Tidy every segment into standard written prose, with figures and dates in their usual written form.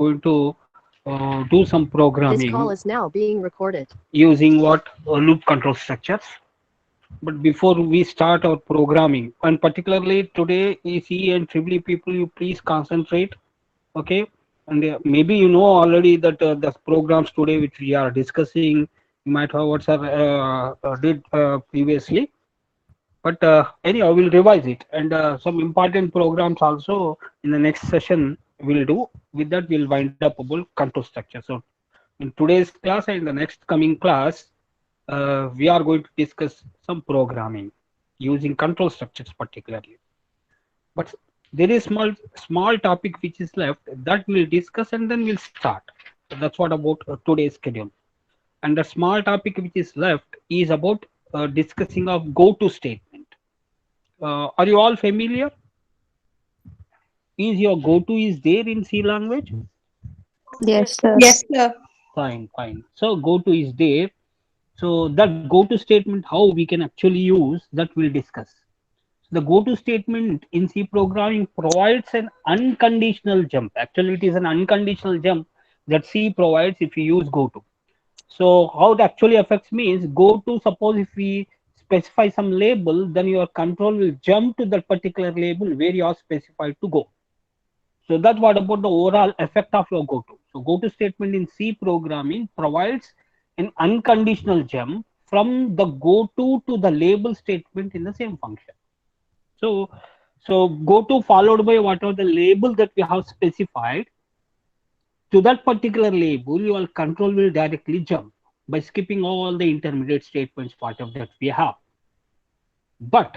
going to do some This call is programming now being recorded. using what loop control structures. But before we start our programming, and particularly today, EC and Triple E people, you please concentrate. Okay, and maybe you know already that the programs today which we are discussing, you might have what sir did previously. But anyhow, we'll revise it, and some important programs also in the next session we'll do. With that, we'll wind up about control structure. So in today's class and the next coming class, we are going to discuss some programming using control structures particularly. But there is small topic which is left that we'll discuss and then we'll start. So that's what about today's schedule. And the small topic which is left is about discussing of go-to statement. Are you all familiar? Is your go-to is there in C language? Yes, sir. Yes, sir. Fine, fine. So go-to is there. So that go-to statement, how we can actually use, that we'll discuss. The go-to statement in C programming provides an unconditional jump. Actually, it is an unconditional jump that C provides if you use go-to. So how it actually affects me is go-to, suppose if we specify some label, then your control will jump to that particular label where you are specified to go. So that's what about the overall effect of your go-to. So go-to statement in C programming provides an unconditional jump from the go-to to the label statement in the same function. So, so go-to followed by whatever the label that we have specified, to that particular label, your control will directly jump by skipping all the intermediate statements part of that we have. But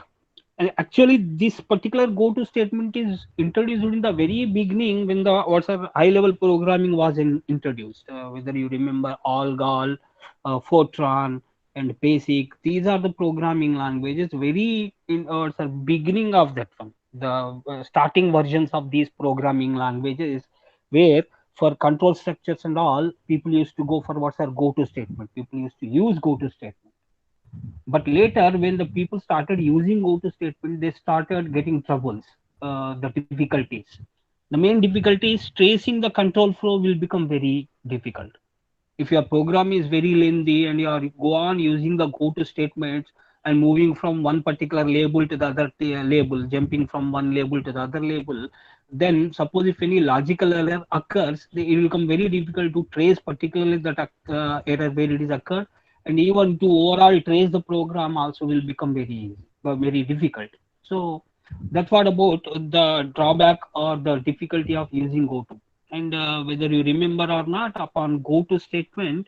actually, this particular go-to statement is introduced in the very beginning when the what's a high-level programming was introduced. Whether you remember Algol, Fortran, and Basic, these are the programming languages. Very in what's the beginning of that one, the starting versions of these programming languages, where for control structures and all, people used to go for what's our go-to statement. People used to use go-to statement. But later, when the people started using go-to statement, they started getting troubles, the difficulties. The main difficulty is tracing the control flow will become very difficult. If your program is very lengthy and you are go on using the go-to statements and moving from one particular label to the other label, jumping from one label to the other label, then suppose if any logical error occurs, it will become very difficult to trace particularly that error where it is occurred, and even to overall trace the program also will become very difficult. So that's what about the drawback or the difficulty of using goto. And whether you remember or not, upon goto statement,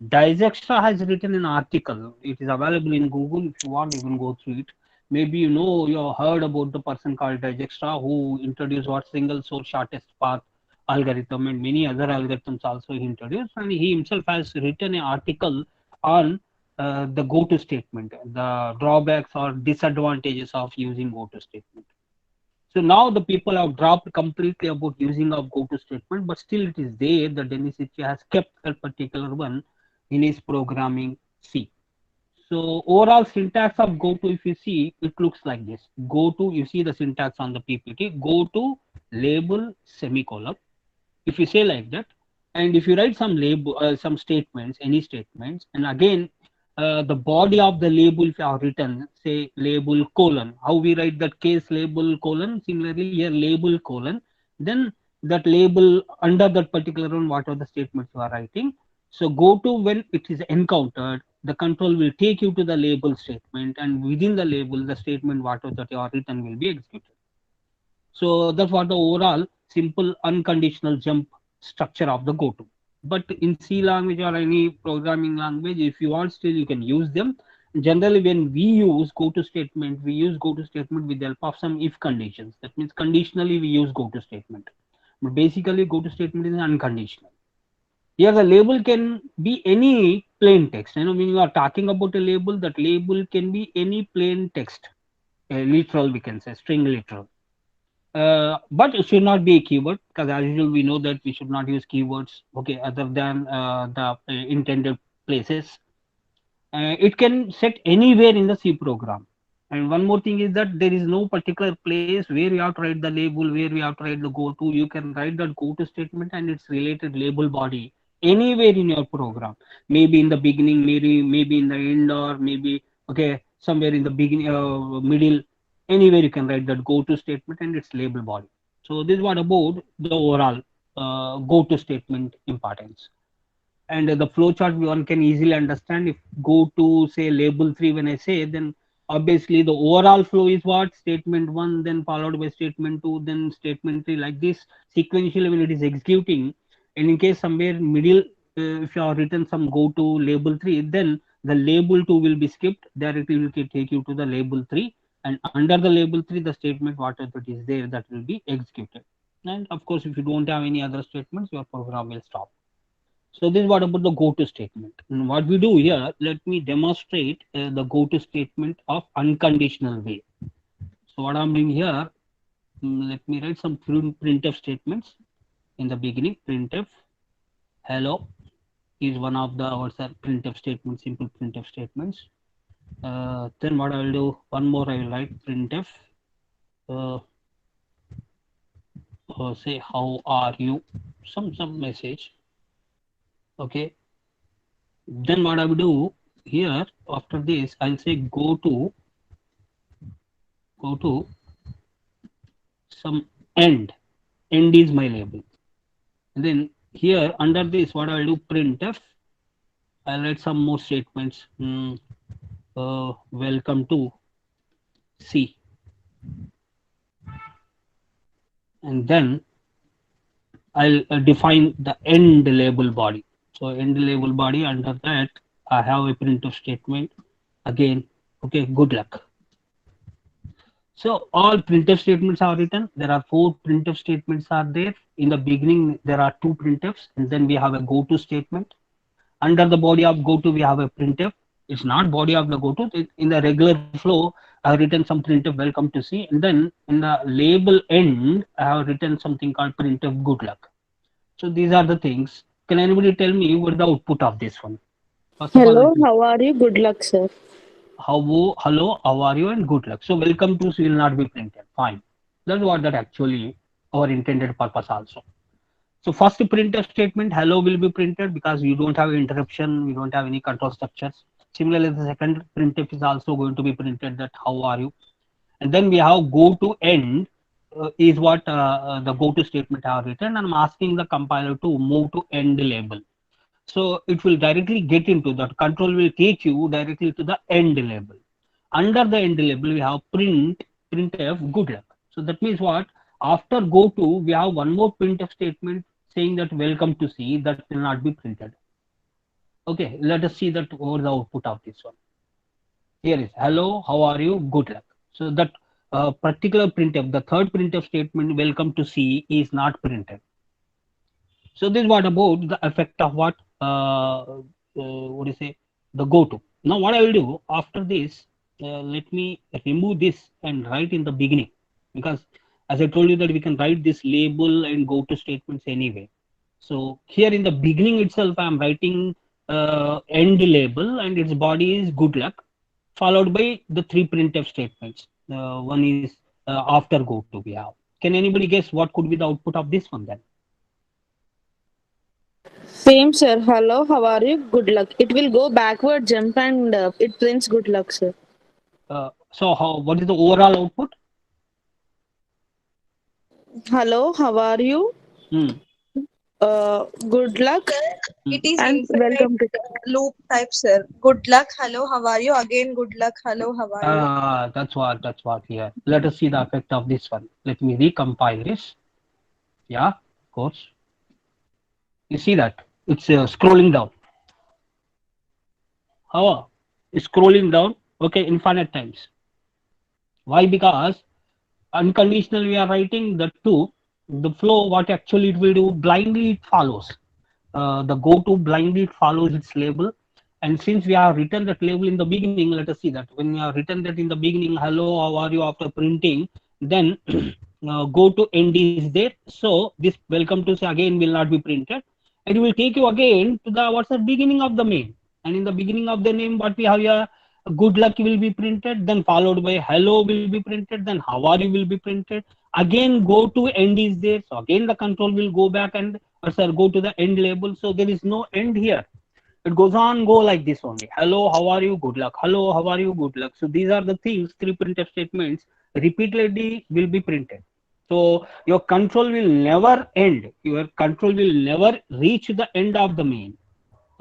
Dijkstra has written an article. It is available in Google. If you want, you can go through it. Maybe you know, you heard about the person called Dijkstra who introduced what single source shortest path algorithm, and many other algorithms also he introduced. And he himself has written an article on the go-to statement, the drawbacks or disadvantages of using go-to statement. So now the people have dropped completely about using of go-to statement, but still it is there. The Dennis Ritchie has kept that particular one in his programming C. So overall syntax of go-to, if you see, it looks like this. Go-to, you see the syntax on the PPT. Go-to label semicolon. If you say like that, and if you write some label, some statements, any statements, and again the body of the label if you have written, say label colon, how we write that case label colon, similarly here label colon, then that label under that particular one, what are the statements you are writing. So go to when it is encountered, the control will take you to the label statement, and within the label, the statement whatever that you are written will be executed. So that's what the overall simple unconditional jump structure of the goto. But in C language or any programming language, if you want still you can use them. Generally, when we use goto statement, we use goto statement with the help of some if conditions. That means conditionally we use goto statement. But basically goto statement is unconditional. Here the label can be any plain text. You know, when you are talking about a label, that label can be any plain text, literal we can say, string literal. But it should not be a keyword, because as usual we know that we should not use keywords, okay, other than the intended places. It can set anywhere in the C program. And one more thing is that there is no particular place where you have to write the label, where we have to write the go to. You can write that go to statement and its related label body anywhere in your program. Maybe in the beginning, maybe in the end, or maybe okay somewhere in the beginning, middle. Anywhere you can write that go to statement and its label body. So this is what about the overall go to statement importance. And the flowchart one can easily understand. If go to say label 3, when I say, then obviously the overall flow is what statement 1, then followed by statement 2, then statement 3, like this sequentially when it is executing. And in case somewhere middle, if you have written some go to label 3, then the label 2 will be skipped, directly will take you to the label 3, and under the label 3 the statement whatever that is there, that will be executed. And of course if you don't have any other statements, your program will stop. So this is what about the go-to statement. And what we do here, let me demonstrate the go-to statement of unconditional way. So what I'm doing here, let me write some printf statements in the beginning. Printf hello is one of the printf statements, simple printf statements. Then what I will do, one more I will write printf say how are you, some message. Okay, then what I will do here, after this I'll say go to some end is my label. And then here under this what I'll do, printf, I'll write some more statements. Welcome to C. And then I'll define the end label body. So end label body, under that I have a printf statement again. Okay, good luck. So all printf statements are written. There are 4 printf statements are there. In the beginning, there are 2 printfs, and then we have a go to statement. Under the body of go to, we have a printf. It's not body of the go to. In the regular flow, I have written some printf welcome to C, and then in the label end, I have written something called printf good luck. So these are the things. Can anybody tell me what the output of this one? First of all, Hello, how are you? Good luck, sir. hello, how are you, and good luck. So welcome to will not be printed. Fine. That's what that actually our intended purpose also. So first printf statement hello will be printed because you don't have interruption, you don't have any control structures. Similarly, the second printf is also going to be printed that how are you, and then we have go to end is what the go to statement I have written. And I'm asking the compiler to move to end label. So it will directly get into that control will take you directly to the end label. Under the end label, we have printf good luck. So that means what? After go to, we have one more printf statement saying that welcome to C, that will not be printed. Okay, let us see that over the output of this one. Here is hello, how are you, good luck. So that particular printf, the third printf statement welcome to C is not printed. So this is what about the effect of what what do you say, the go to. Now what I will do after this, let me remove this and write in the beginning, because as I told you that we can write this label and go to statements anyway. So here in the beginning itself I am writing end label and its body is good luck, followed by the 3 printf statements. One is after go to we have. Can anybody guess what could be the output of this one then? Same, sir. Hello, how are you? Good luck. It will go backward, jump, and it prints good luck, sir. So what is the overall output? Hello, how are you? Hmm. Good luck It is and welcome to. loop type, sir. Good luck. Hello, how are you? Again, good luck. Hello, how are you? That's what here. Let us see the effect of this one. Let me recompile this. Yeah, of course. You see that it's scrolling down. How it's scrolling down? Okay, infinite times. Why? Because unconditional we are writing the two. The flow, what actually it will do, blindly it follows. The go to blindly it follows its label. And since we have written that label in the beginning, let us see that when we have written that in the beginning, hello, how are you, after printing, then go to end is there. So this welcome to say again will not be printed. It will take you again to the what's the beginning of the main. And in the beginning of the name, what we have here, good luck will be printed, then followed by hello will be printed, then how are you will be printed. Again, go to end is there. So again, the control will go back and go to the end label. So there is no end here. It goes on, go like this only. Hello, how are you? Good luck. Hello, how are you? Good luck. So these are the things, three printf statements repeatedly will be printed. So your control will never end. Your control will never reach the end of the main.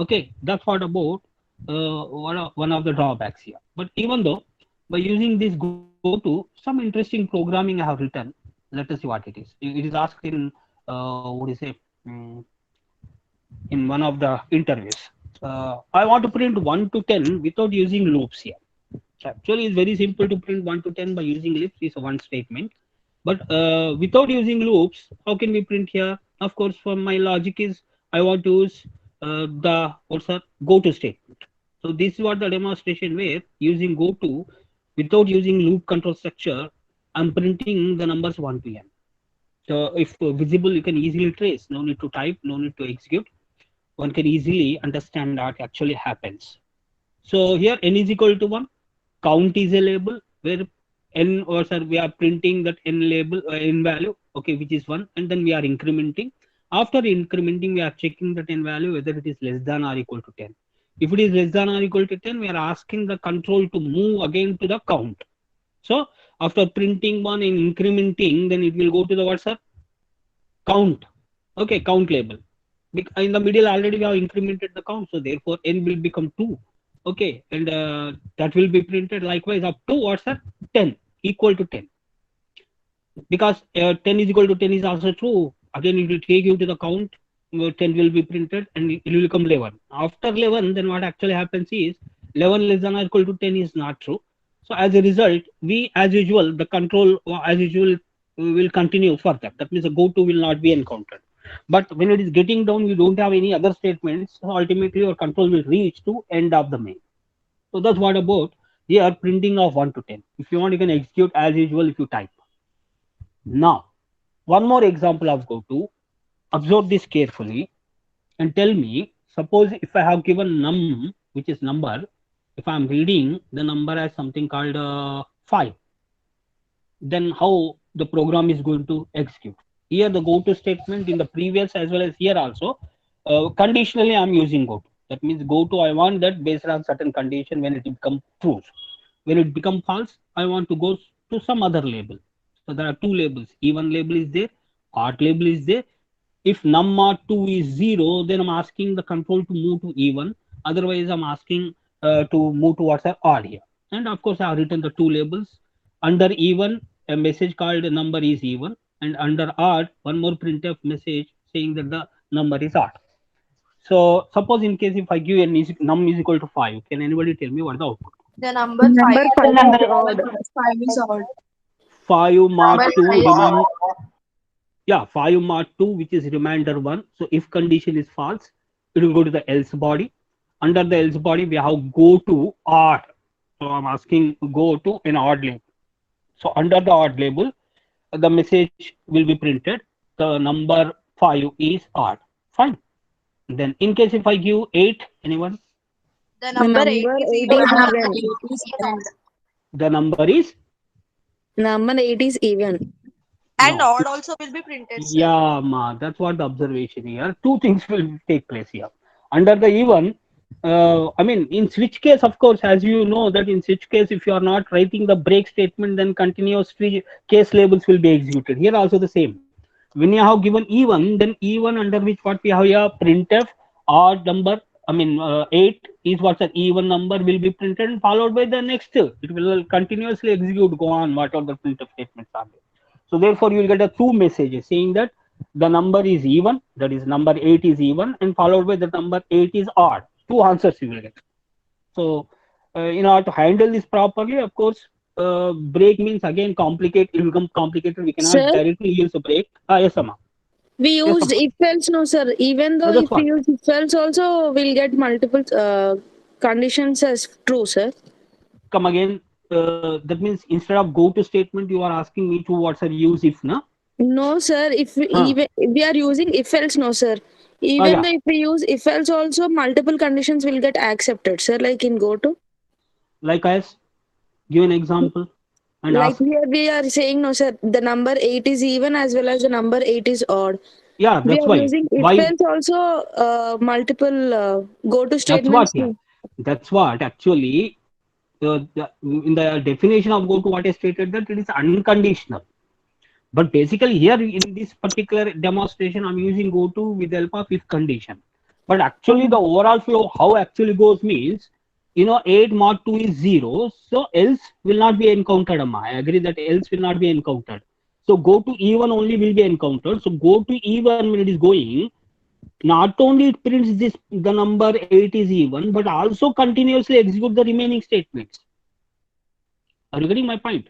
Okay, that's what about one of the drawbacks here. But even though by using this go to, some interesting programming I have written. Let us see what it is. It is asked in what is it? In one of the interviews. I want to print 1 to 10 without using loops here. Actually, it's very simple to print 1 to 10 by using loops. It's one statement. But without using loops, how can we print here? Of course, for my logic is I want to use the go to statement. So this is what the demonstration where using go to without using loop control structure, I'm printing the numbers 1 to n. So if visible, you can easily trace. No need to type, no need to execute. One can easily understand what actually happens. So here n is equal to 1. Count is a label where n we are printing that n label n value, okay, which is 1, and then we are incrementing. After incrementing, we are checking that n value whether it is less than or equal to 10. If it is less than or equal to 10, we are asking the control to move again to the count. So after printing 1 and incrementing, then it will go to the count. Okay, count label. In the middle already we have incremented the count, so therefore n will become 2. Okay, and that will be printed likewise up to 10 equal to 10, because 10 is equal to 10 is also true. Again, it will take you to the count. 10 will be printed and it will become 11. After 11, then what actually happens is 11 less than or equal to 10 is not true. So as a result, we as usual the control as usual will continue further. That means the go to will not be encountered. But when it is getting down, you don't have any other statements. So ultimately, your control will reach to end of the main. So that's what about here printing of 1 to 10. If you want, you can execute as usual if you type. Now, one more example of go to. Observe this carefully and tell me. Suppose if I have given num, which is number, if I'm reading the number as something called 5, then how the program is going to execute? Here the go to statement in the previous as well as here also, conditionally I'm using go to. That means go to, I want that based on certain condition when it becomes true. When it becomes false, I want to go to some other label. So there are two labels. Even label is there, odd label is there. If num mod 2 is 0, then I'm asking the control to move to even. Otherwise, I'm asking to move towards odd here. And of course, I have written the two labels. Under even, a message called number is even. And under odd, one more printf message saying that the number is odd. So suppose in case if I give num is equal to 5, can anybody tell me what the output? The number 5 is odd. 5 mod 2 yeah, 5 mod 2, which is remainder 1. So if condition is false, it will go to the else body. Under the else body, we have go to odd. So I'm asking go to an odd label. So under the odd label, the message will be printed. The number 5 is odd. Fine. Then in case if I give 8, anyone? The number 8 is even. The number is? Number 8 is even. And odd also will be printed, sir. Yeah, ma, that's what the observation here. Two things will take place here. Under the even, I mean, in switch case, of course, as you know that in switch case, if you are not writing the break statement, then continuous case labels will be executed. Here also the same. When you have given even, then even under which what we have here, printf odd number, I mean, 8 is what's an even number will be printed and followed by the next. It will continuously execute, go on, whatever the printf statements are there. So therefore, you will get a two messages saying that the number is even, that is number 8 is even, and followed by the number 8 is odd. Two answers you will get. So in order to handle this properly, of course, break means again complicate. It will become complicated. We cannot directly use a break. Yes, Amma. We used if else, no sir. Even though if we use if else, also we'll get multiple conditions as true, sir. Come again. That means instead of go to statement, you are asking me to use if, na? No, sir. If we, even if we are using if else, no, sir. Even though if we use if else, also multiple conditions will get accepted, sir. Like in go to. Like as give an example and Like ask. here we are saying, no, sir, the number 8 is even as well as the number 8 is odd. Yeah, We that's are why. using if Why? else also multiple go to That's what. statements. Yeah, that's what actually. In the definition of go to, what is stated that it is unconditional. But basically here in this particular demonstration, I'm using go to with the help of if condition. But actually the overall flow, how actually goes means, 8 mod 2 is 0. So else will not be encountered, Amma. I agree that else will not be encountered. So go to even only will be encountered. So go to even when it is going, not only it prints this the number 8 is even, but also continuously execute the remaining statements. Are you getting my point?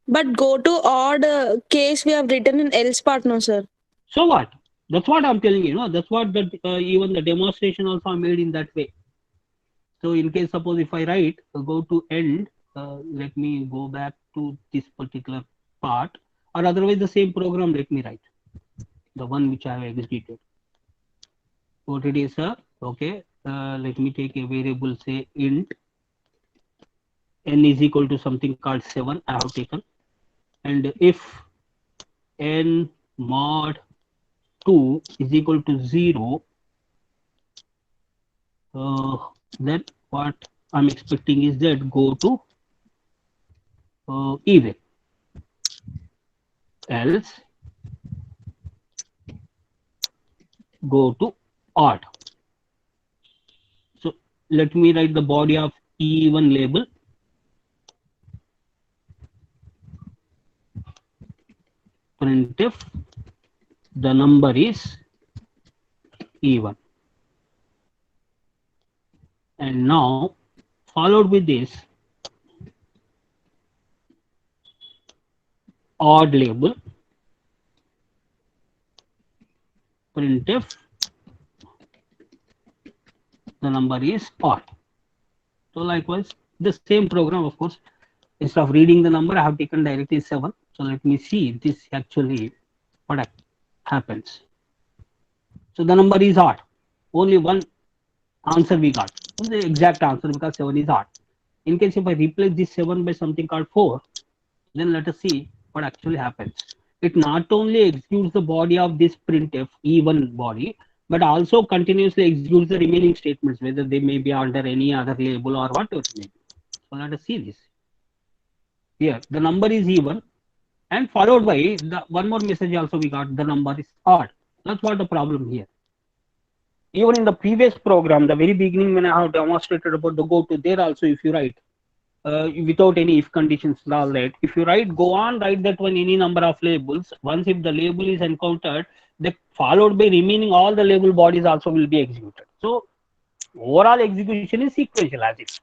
But go to odd case we have written in else part, no, sir. So what? That's what I'm telling you. That's what that even the demonstration also I made in that way. So in case suppose if I write go to end, let me go back to this particular part, or otherwise the same program. Let me write the one which I have executed. What it is, sir? Okay. Let me take a variable, say int n is equal to something called 7. I have taken, and if n mod 2 is equal to 0, then what I'm expecting is that go to even, else go to odd. So let me write the body of even label, printf the number is even, and now followed with this odd label, printf the number is odd. So likewise the same program, of course, instead of reading the number I have taken directly 7. So let me see this actually what happens. So the number is odd. Only one answer we got, the exact answer, because 7 is odd. In case if I replace this 7 by something called 4, then let us see what actually happens. It not only executes the body of this printf even body, but also continuously executes the remaining statements, whether they may be under any other label or whatever it may be. So let us see this. Here the number is even, and followed by the one more message also we got, the number is odd. That's what the problem here. Even in the previous program, the very beginning when I have demonstrated about the go to, there also if you write without any if conditions and all that, if you write go on, write that one any number of labels, once if the label is encountered, the followed by remaining all the label bodies also will be executed. So overall execution is sequential as it.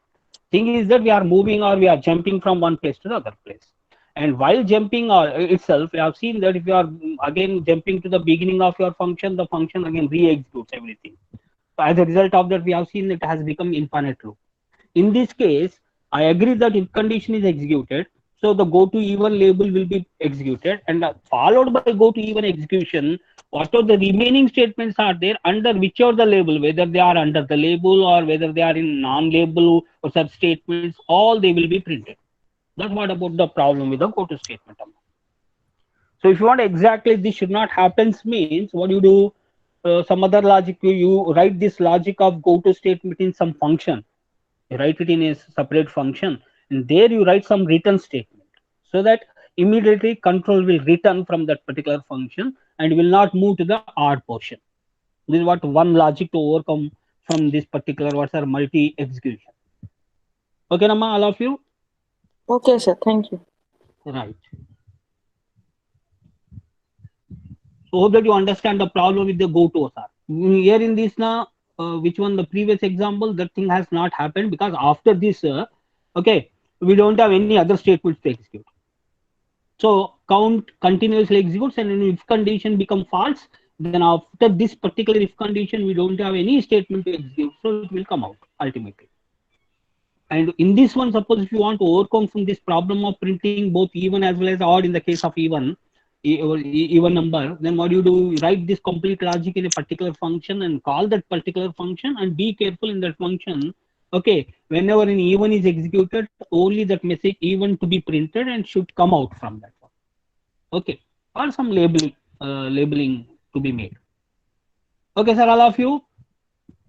Thing is that we are moving or we are jumping from one place to the other place. And while jumping itself, we have seen that if you are again jumping to the beginning of your function, the function again re-executes everything. So as a result of that, we have seen it has become infinite loop. In this case, I agree that if condition is executed, so the go to even label will be executed, and followed by go to even execution, whatever the remaining statements are there under whichever the label, whether they are under the label or whether they are in non-label or such statements, all they will be printed. That's what about the problem with the go to statement. So if you want exactly this should not happen means, what you do, some other logic, you write this logic of go to statement in some function. You write it in a separate function, and there you write some return statement, so that immediately control will return from that particular function and will not move to the odd portion. This is what one logic to overcome from this particular what's our multi execution. Okay, Nama, all of you? Okay, sir. Thank you. Right. So hope that you understand the problem with the go to sir. Here in this now, which one the previous example, that thing has not happened because after this, okay, we don't have any other statements to execute. So count continuously executes, and if condition become false, then after this particular if condition, we don't have any statement to execute, so it will come out ultimately. And in this one, suppose if you want to overcome from this problem of printing both even as well as odd in the case of even number, then what you do, you write this complete logic in a particular function and call that particular function, and be careful in that function Okay, whenever an E1 is executed, only that message E1 to be printed and should come out from that one. Okay, or some labeling to be made. Okay, sir, all of you,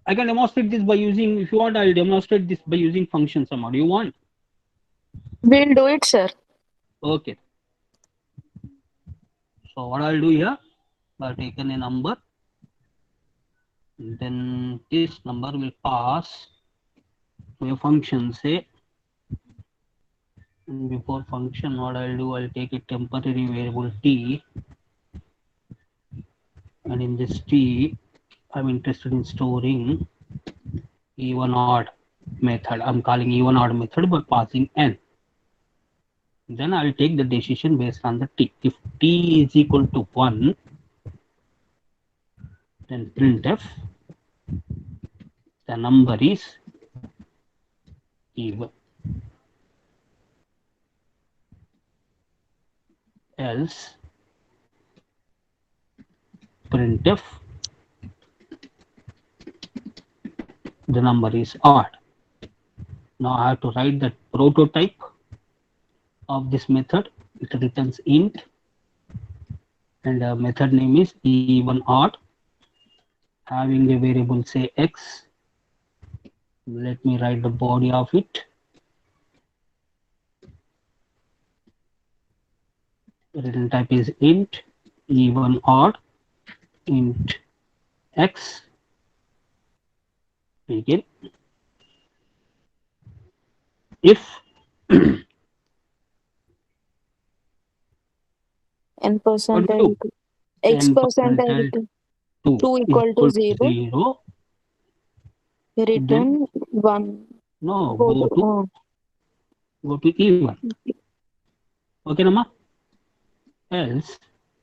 I can demonstrate this by using, if you want, I'll demonstrate this by using function somehow. Do you want? We'll do it, sir. Okay. So what I'll do here, I've taken a number, then this number will pass to a function, say, before function, what I'll do, I'll take a temporary variable t, and in this t, I'm interested in storing even odd method. I'm calling even odd method by passing n. Then I'll take the decision based on the t. If t is equal to 1, then printf, the number is even. Else printf, the number is odd. Now I have to write the prototype of this method. It returns int, and the method name is even odd, having a variable say x. Let me write the body of it. The return type is int even odd int x. Begin. If N percentile x n percentile 2 equal to 0. Return 1. No, Go to even. Okay, Nama? Else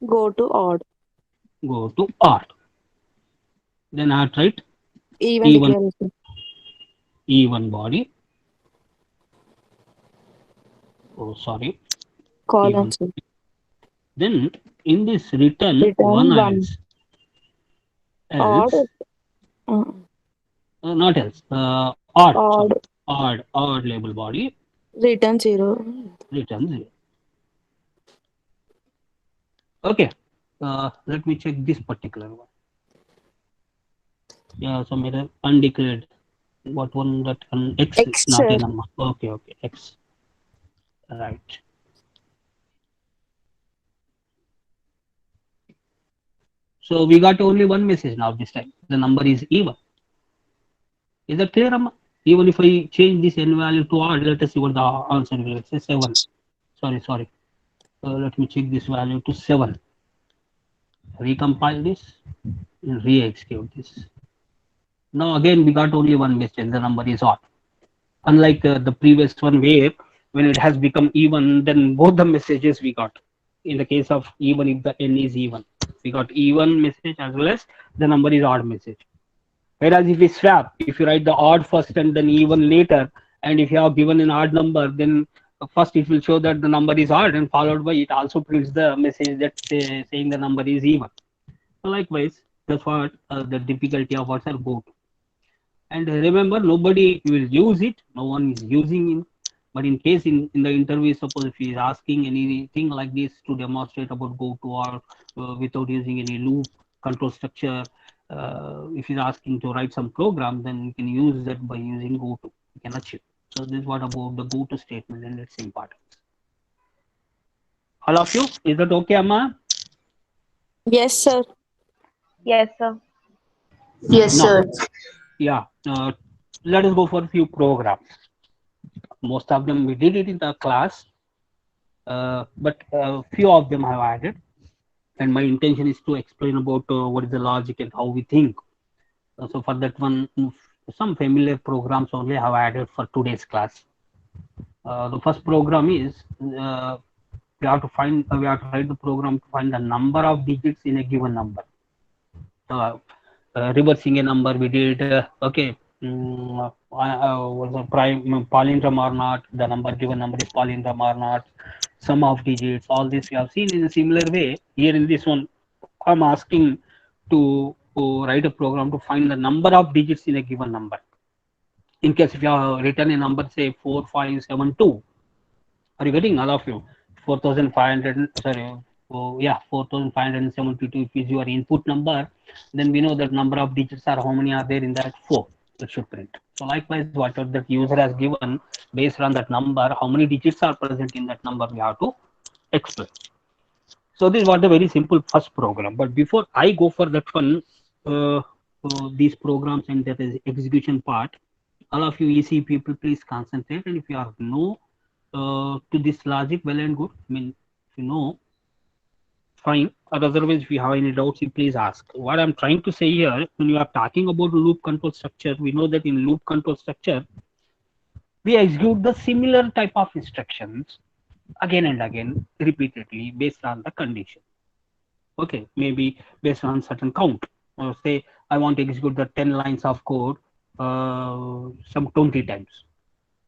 go to odd. Go to odd. Then I write even body. Oh, sorry. Colon. Then in this return 1 else. Not else. Odd. Sorry. Odd label body. Return 0. Return 0. Okay. Let me check this particular one. Yeah, some error undeclared. What one that x not a number. Okay, x. Right. So we got only one message now this time. The number is even. Is that clear, Amma? Even if I change this n value to odd, let us see what the answer will be. Let's say 7. Sorry. Let me check this value to 7. Recompile this and re-execute this. Now again we got only one message. The number is odd. Unlike the previous one where when it has become even, then both the messages we got. In the case of even if the n is even, we got even message as well as the number is odd message. Whereas if we swap, if you write the odd first and then even later, and if you have given an odd number, then first it will show that the number is odd, and followed by it also prints the message that saying the number is even. So likewise, that's what the difficulty of what's are go to. And remember, nobody will use it, no one is using it. But in case in the interview, suppose if he is asking anything like this to demonstrate about go to or without using any loop control structure, if he's asking to write some program, then you can use that by using go to. You can achieve. So this is what about the go to statement and its importance. All of you, is that okay, Amma? Yes, sir. Yes, sir. Yes, sir. Yeah. Let us go for a few programs. Most of them we did it in the class, but few of them have added. And my intention is to explain about what is the logic and how we think. So for that one, some familiar programs only have added for today's class. The first program is we have to write the program to find the number of digits in a given number. Reversing a number we did. Okay, was a prime palindrome or not? The number given number is palindrome or not? Sum of digits. All this we have seen in a similar way. Here in this one, I'm asking to write a program to find the number of digits in a given number. In case if you have written a number, say 4572, are you getting, all of you? 4500, sorry, oh, yeah, 4572 is your input number. Then we know that number of digits are how many are there in that? 4. It should print. So likewise, whatever that user has given, based on that number, how many digits are present in that number, we have to explain. So this was a very simple first program. But before I go for that one, these programs and that is execution part, all of you EC people, please concentrate. And if you are new to this logic, well and good. I mean, if you know, fine. Or otherwise, if you have any doubts, you please ask. What I'm trying to say here, when you are talking about loop control structure, we know that in loop control structure, we execute the similar type of instructions again and again, repeatedly, based on the condition. Okay, maybe based on certain count. Or say I want to execute the 10 lines of code some 20 times.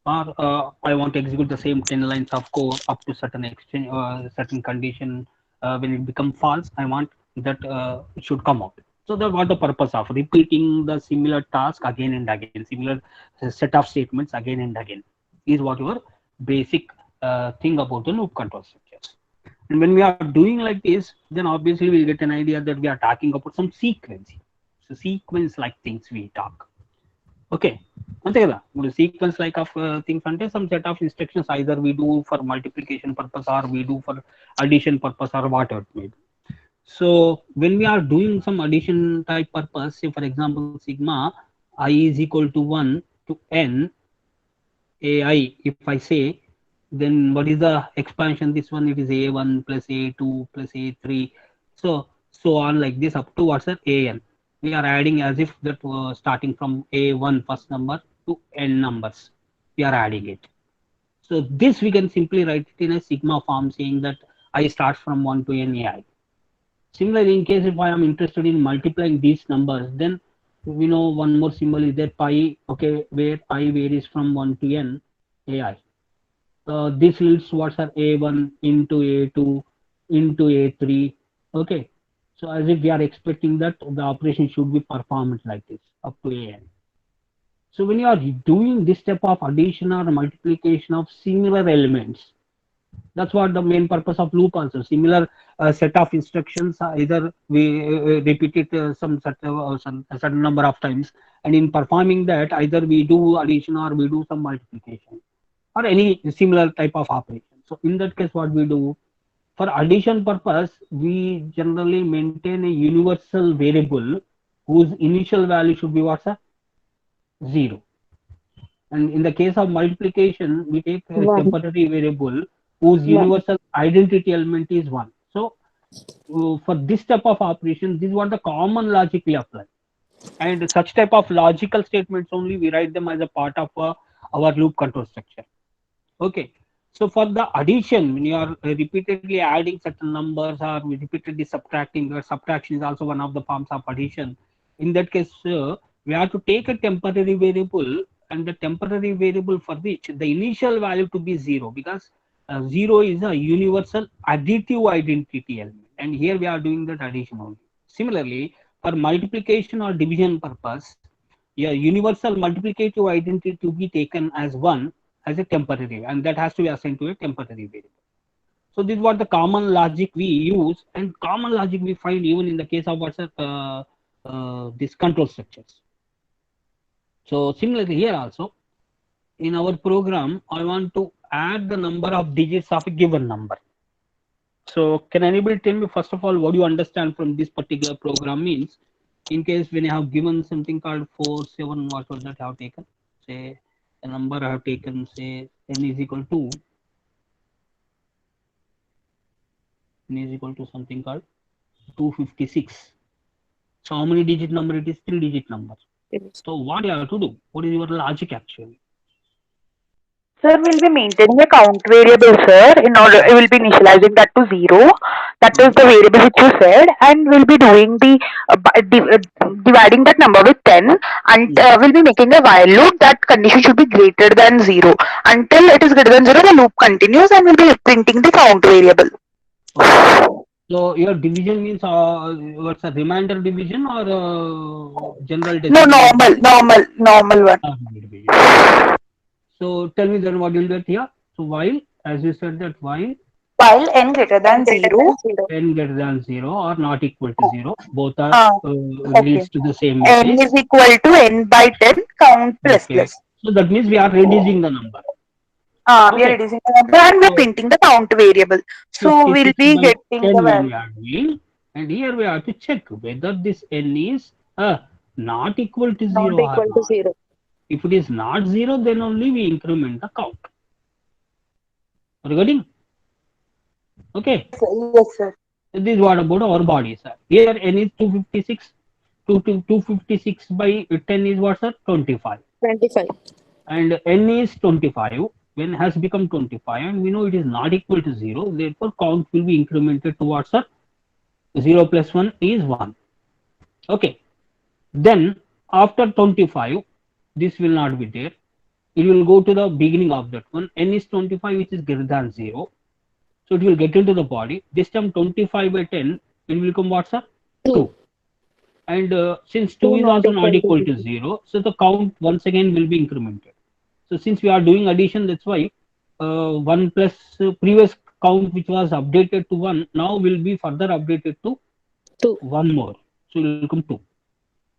Or I want to execute the same 10 lines of code up to certain exchange, certain condition. When it becomes false, I want that it should come out. So that's what the purpose of repeating the similar task again and again, similar set of statements again and again, is what your basic thing about the loop control structures. And when we are doing like this, then obviously we'll get an idea that we are talking about some sequence. So sequence like things we talk. Okay. Sequence like of things and some set of instructions either we do for multiplication purpose or we do for addition purpose or whatever it may be. So when we are doing some addition type purpose, say for example, sigma I is equal to 1 to n ai, if I say, then what is the expansion? This one, it is a1 plus a2 plus a3, so on like this up to what's that, an. We are adding as if that starting from a1 first number to n numbers, we are adding it. So this we can simply write it in a sigma form, saying that I start from 1 to n ai. Similarly, in case if I am interested in multiplying these numbers, then we know one more symbol is that pi, okay, where I varies from 1 to n ai. This yields what's our a1 into a2 into a3. Okay, so as if we are expecting that the operation should be performed like this up to an. So when you are doing this type of addition or multiplication of similar elements, that's what the main purpose of loop also. Similar set of instructions, either we repeat it some certain number of times, and in performing that, either we do addition or we do some multiplication or any similar type of operation. So in that case, what we do for addition purpose, we generally maintain a universal variable whose initial value should be what's 0. And in the case of multiplication, we take a temporary variable whose universal identity element is 1. So for this type of operation, this is what the common logic we apply. And such type of logical statements only we write them as a part of our loop control structure. Okay. So for the addition, when you are repeatedly adding certain numbers or repeatedly subtracting, or subtraction is also one of the forms of addition. In that case, we have to take a temporary variable, and the temporary variable for which the initial value to be 0, because 0 is a universal additive identity element, and here we are doing that addition only. Similarly, for multiplication or division purpose, your universal multiplicative identity to be taken as 1 as a temporary, and that has to be assigned to a temporary variable. So this is what the common logic we use, and common logic we find even in the case of what's this control structures. So similarly here also, in our program, I want to add the number of digits of a given number. So can anybody tell me first of all what you understand from this particular program means? In case when I have given something called 4, 7, what was that I have taken? Say a number I have taken, say n is equal to something called 256. So how many digit number it is? 3-digit number. So what you have to do? What is your logic actually? Sir, we'll be maintaining a count variable, sir. In order, we will be initializing that to 0. That is the variable which you said, and we'll be doing the dividing that number with 10, and we'll be making a while loop. That condition should be greater than 0. Until it is greater than 0, the loop continues, and we'll be printing the count variable. Okay. So your division means what's a remainder division or general division? No, normal one. So tell me then what you'll get here. So while, as you said that while n greater than 0, n greater than 0 or not equal to 0, both are uh, okay, leads to the same n message. is equal to n by 10 count plus Okay. plus. So that means we are reducing the number. We are Okay. reducing the number and we are So printing the count variable. So we'll 56 be by getting 10 the when value. we are doing, and here we have to check whether this n is not equal to Not 0 or equal to not. 0. If it is not 0, then only we increment the count. Are you getting? Okay. Yes, sir. Yes, sir. This is what about our body, sir. Here n is 256. 256 by 10 is what, sir? 25. 25. And n is 25. When has become 25, and we know it is not equal to 0, therefore count will be incremented towards, sir, 0 plus 1 is 1. Okay. Then after 25, this will not be there. It will go to the beginning of that one. N is 25, which is greater than 0. So it will get into the body. This time 25 by 10, it will become what, sir? 2. And since 2 is also not equal to 0, so the count once again will be incremented. So since we are doing addition, that's why 1 plus previous count which was updated to 1 now will be further updated to 2. 1 more. So it will become 2.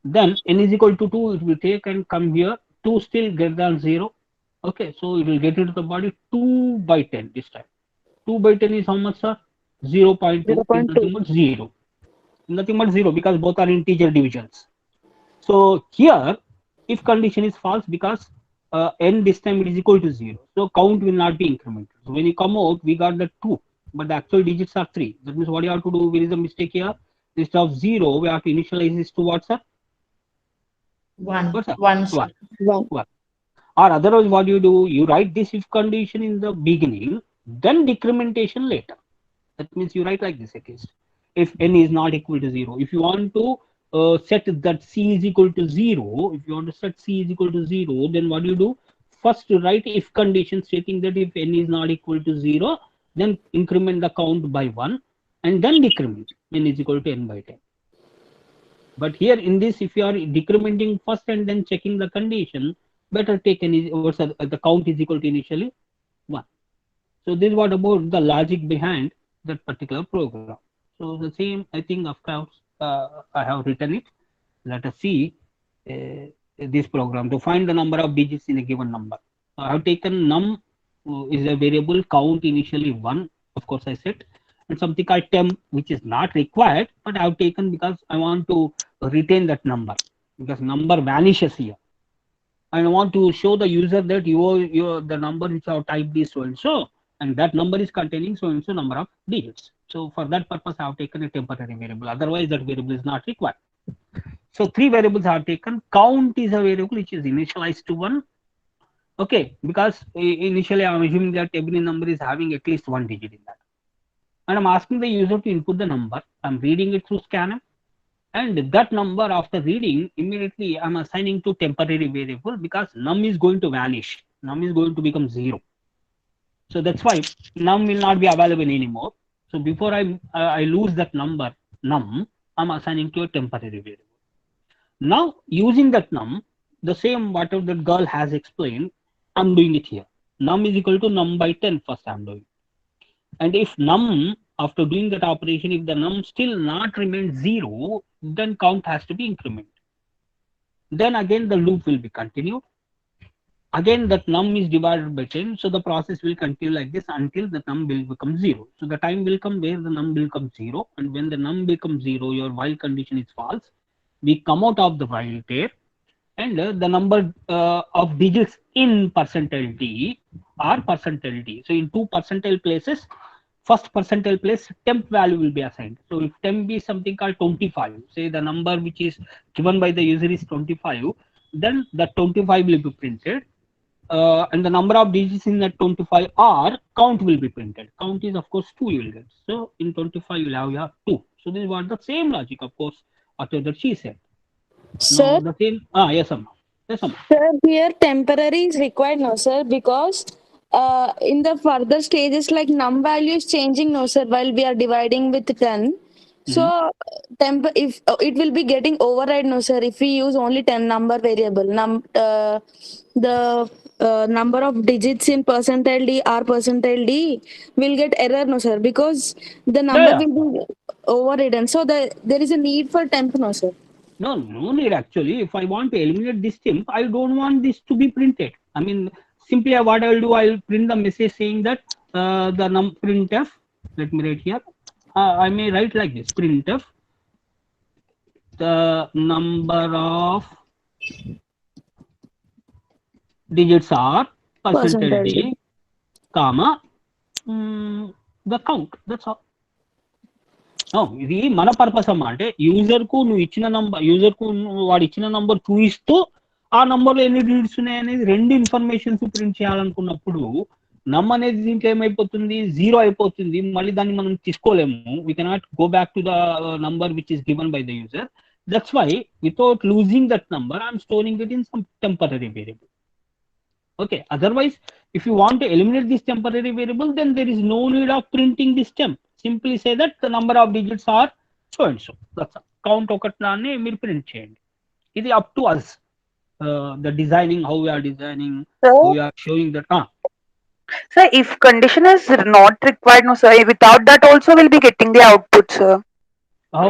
Then n is equal to 2, it will take and come here. 2 still greater than 0. Okay, so it will get into the body 2 by 10 this time. 2 by 10 is how much, sir? 0.2 is nothing but 0. Nothing but 0 because both are integer divisions. So here, if condition is false because n this time it is equal to 0. So count will not be incremented. So when you come out, we got the 2, but the actual digits are 3. That means what you have to do, there is a mistake here. Instead of 0, we have to initialize this to what, sir? 1. What's that? 1, sir. 1. Or otherwise, what you do, you write this if condition in the beginning, then decrementation later. That means you write like this at least. If n is not equal to 0, if you want to set that c is equal to 0, if you want to set c is equal to 0, then what do you do? First, you write if condition stating that if n is not equal to 0, then increment the count by 1 and then decrement n is equal to n by 10. But here in this, if you are decrementing first and then checking the condition, better take the count is equal to initially 1. So this is what about the logic behind that particular program. So the same, I think, of course, I have written it. Let us see this program to find the number of digits in a given number. I have taken num is a variable, count initially 1, of course I said, and something called temp, which is not required, but I have taken because I want to retain that number, because number vanishes here. I want to show the user that the number which I have typed is so and so, and that number is containing so and so number of digits. So for that purpose, I have taken a temporary variable. Otherwise, that variable is not required. So 3 variables are taken. Count is a variable which is initialized to 1. Okay, because initially I'm assuming that every number is having at least 1 digit in that. And I'm asking the user to input the number. I'm reading it through scanner. And that number, after reading, immediately I'm assigning to temporary variable because num is going to vanish. Num is going to become 0. So that's why num will not be available anymore. So before I lose that number num, I'm assigning to a temporary variable. Now using that num, the same whatever that girl has explained, I'm doing it here. Num is equal to num by 10 first I'm doing. And if num, after doing that operation, if the num still not remains 0, then count has to be incremented. Then again the loop will be continued. Again that num is divided by 10, so the process will continue like this until the num will become 0. So the time will come where the num will become 0, and when the num becomes 0, your while condition is false. We come out of the while there, and the number of digits in percentile d are percentile d. So in 2 percentile places, first percentile place temp value will be assigned. So if temp is something called 25, say the number which is given by the user is 25, then the 25 will be printed. And the number of digits in that 25 are count will be printed. Count is of course 2 you will get. So in 25 you will have your 2. So this is what the same logic, of course, after that she said. Sir, No, the same. Yes, Amma. Yes, Amma. sir, here temporary is required, no, sir, because in the further stages, like num value is changing, no, sir, while we are dividing with 10. So temp if it will be getting override, no sir, if we use only 10 number variable the number of digits in percentile d or percentile d will get error, no sir, because the number will be overridden. So there is a need for temp, no sir. No need actually. If I want to eliminate this temp, I don't want this to be printed. I mean, simply what I will do, I will print the message saying that the printf. Let me write here. I may write like this: printf the number of digits are percentage d, comma the count. That's all. ఇది మన purpose అమ్మా. అంటే user కు నువ్వు ఇచ్చిన number, user కు వాడు ఇచ్చిన నంబర్ చూపిస్తూ ఆ నంబర్ లో ఎన్ని డిజిట్స్ ఉన్నాయి అనేది రెండు ఇన్ఫర్మేషన్స్ ప్రింట్ చేయాలనుకున్నప్పుడు నమ్ అనేది దీంట్లో ఏమైపోతుంది, 0 అయిపోతుంది. మళ్ళీ దాన్ని మనం తీసుకోలేము. We cannot go back to the number which is given by the user. That's why without losing that number I'm storing it in some temporary variable. Okay, otherwise if you want to eliminate this temporary variable, then there is no need of printing this temp. Simply say that the number of digits are so and so. That's all. Count okatnane meer print cheyandi. It is up to us, the designing, how we are designing, how we are showing that. Sir, if condition is not required, no sir, without that also we'll be getting the output, sir. How?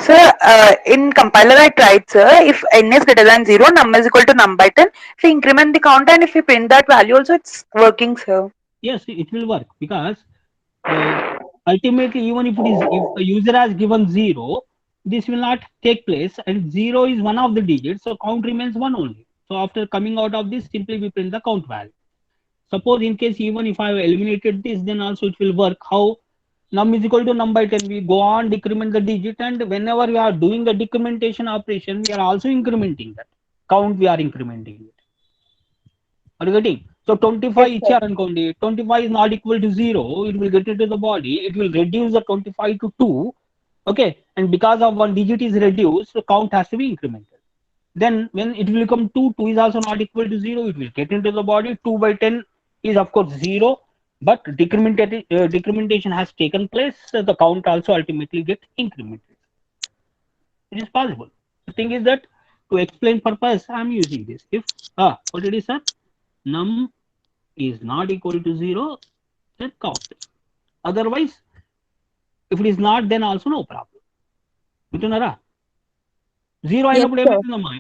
Sir, in compiler I tried, sir. If n is greater than 0, num is equal to num by 10. If we increment the count and if we print that value also, it's working, sir. Yes, it will work, because ultimately even if a user has given 0, this will not take place, and 0 is one of the digits, so count remains 1 only. So after coming out of this, simply we print the count value. Suppose in case even if I have eliminated this, then also it will work. How? Num is equal to num by 10. We go on decrement the digit, and whenever we are doing the decrementation operation, we are also incrementing that count. We are incrementing it. Are you getting? So 25 ichar ankondi, 25 is not equal to 0. It will get into the body. It will reduce the 25 to 2. Okay, and because of one digit is reduced, the count has to be incremented. Then when it will become 2, 2 is also not equal to 0. It will get into the body. 2 by 10 is of course 0. But decrementation has taken place, so the count also ultimately gets incremented. It is possible. The thing is that to explain purpose, I am using this. If what did you say? Num is not equal to 0, then count. Otherwise, if it is not, then also no problem. Vitunara? 0 అయినప్పుడు ఏమవుతుందమ్మా?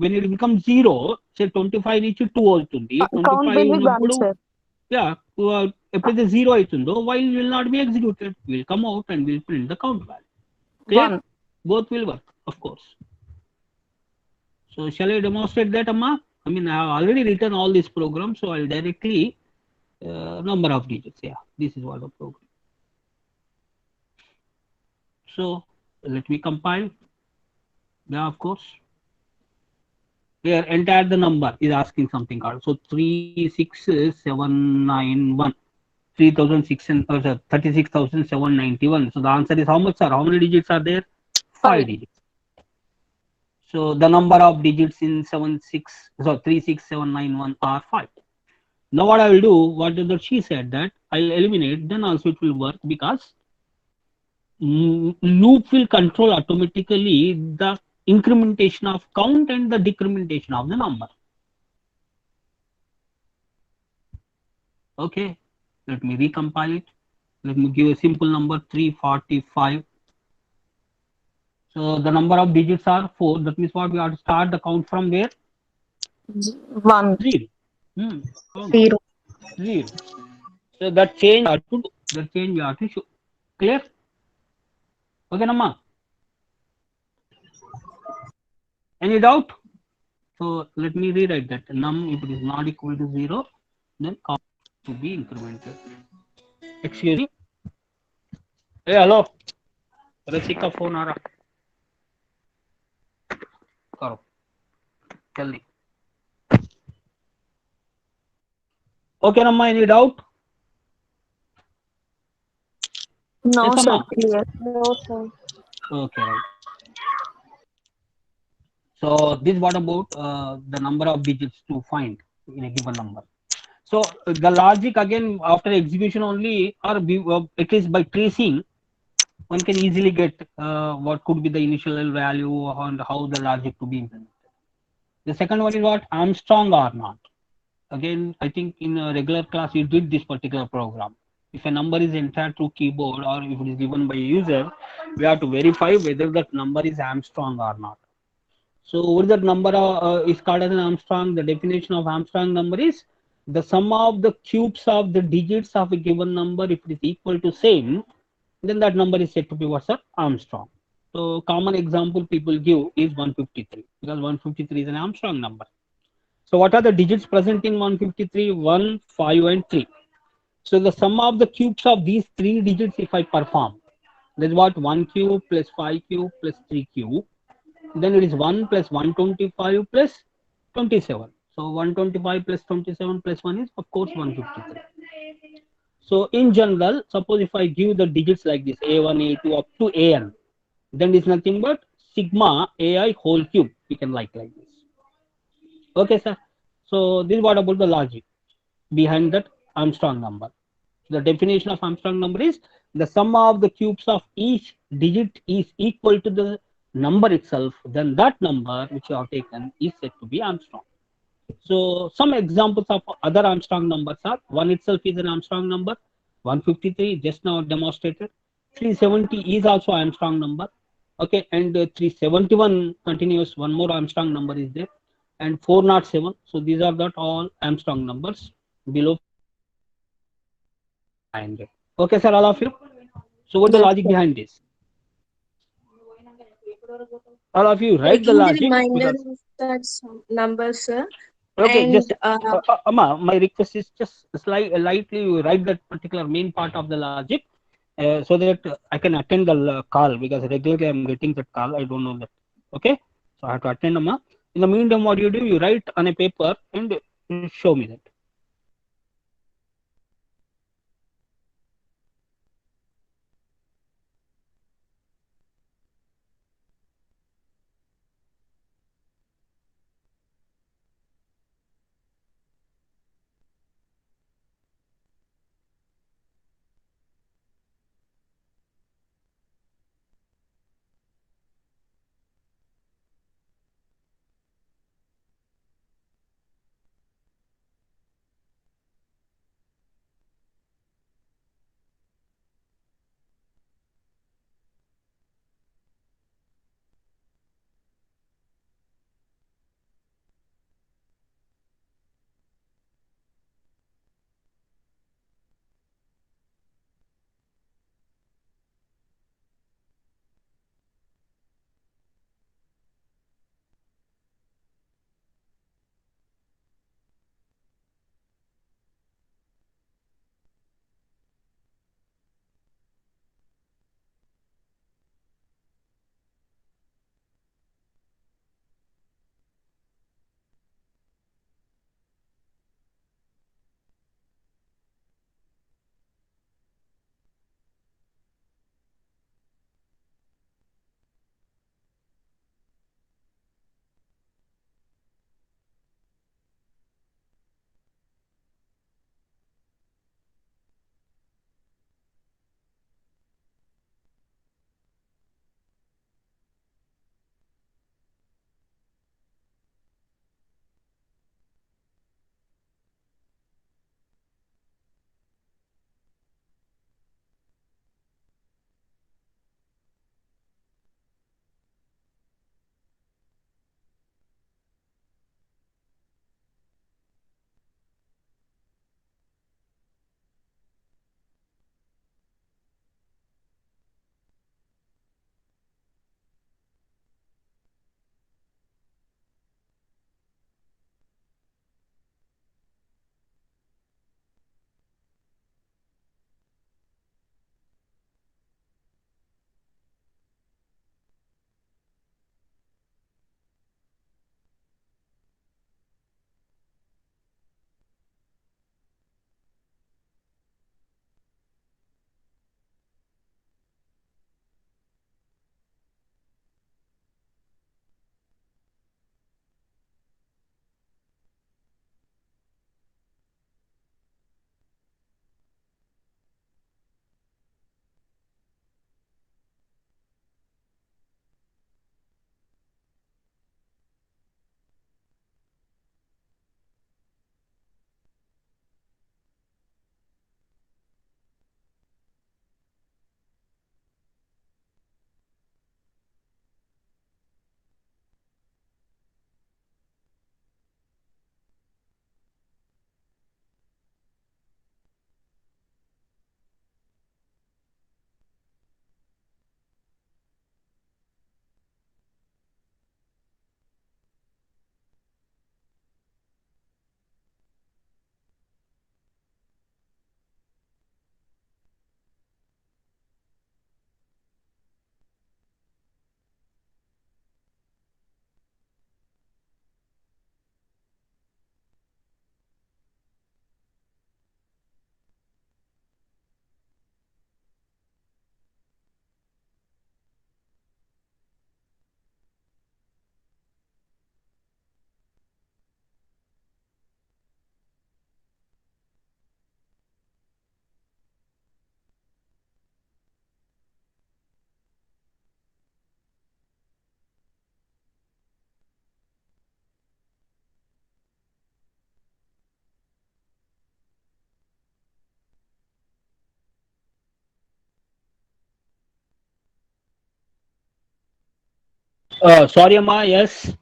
When it becomes 0, say 25 నుంచి 2 అవుతుంది. 25 ఉన్నప్పుడు ఎప్పుడైతే 0 అవుతుందో, while will not be executed, will come out and will print the count value. Clear? Both will work, of course. So shall I demonstrate that, amma? I mean, I have already written all this program, so I'll directly number of digits. Yeah, this is what the program. So let me compile. Yeah, of course. Here, enter the number is asking something called. So 36791, 36,791. So the answer is how much, sir? How many digits are there? 5 digits. So the number of digits in 36791 are 5. Now what I will do, whatever she said that I'll eliminate, then also it will work, because loop will control automatically the incrementation of count and the decrementation of the number. Okay, let me recompile it. Let me give a simple number, 345. So the number of digits are 4. That means what we have to start the count from where? 1. 0. 0. 0. So that change we have to do. That change we have to show. Clear? Okay, Namma? Any doubt? So let me rewrite that. Num, if it is not equal to 0, then count to be incremented. Excuse me. Hey, hello. Rasika phone aa raha. करो जल्दी. Okay, Namma, any doubt? No, yes, sir. Clear. No, sir. Okay, right. So this what about the number of digits to find in a given number. So the logic again after execution only, or at least by tracing, one can easily get what could be the initial value and how the logic to be implemented. The second one is what Armstrong or not. Again, I think in a regular class you did this particular program. If a number is entered through keyboard or if it is given by a user, we have to verify whether that number is Armstrong or not. So what that number is called as an Armstrong? The definition of Armstrong number is the sum of the cubes of the digits of a given number. If it is equal to same, then that number is said to be what's Armstrong. So common example people give is 153 because 153 is an Armstrong number. So what are the digits present in 153? 1, 5 and 3. So the sum of the cubes of these three digits if I perform, that is what 1 cube plus 5 cube plus 3 cube, then it is 1 plus 125 plus 27. So 125 plus 27 plus 1 is of course 153. So in general, suppose if I give the digits like this a1, a2 up to an, then it is nothing but sigma ai whole cube. We can like this. Okay, sir. So this is what about the logic behind that Armstrong number. The definition of Armstrong number is the sum of the cubes of each digit is equal to the number itself, then that number which you have taken is said to be Armstrong. So some examples of other Armstrong numbers are 1 itself is an Armstrong number, 153 just now demonstrated, 370 is also Armstrong number, okay, and 371 continuous, one more Armstrong number is there, and 407. So these are that all Armstrong numbers below 500. Okay, sir, all of you. So what is the Yes, logic sir. behind this? All of you write the Taking the logic reminder because of that number, sir. okay, just And Amma, my request is just lightly write that particular main part of the logic so that I can attend the call because regularly I'm getting that call. I don't know that. Okay, so I have to attend Amma. In the meantime, what you do, you write on a paper and you show me that. Sorry, Amma. Yes.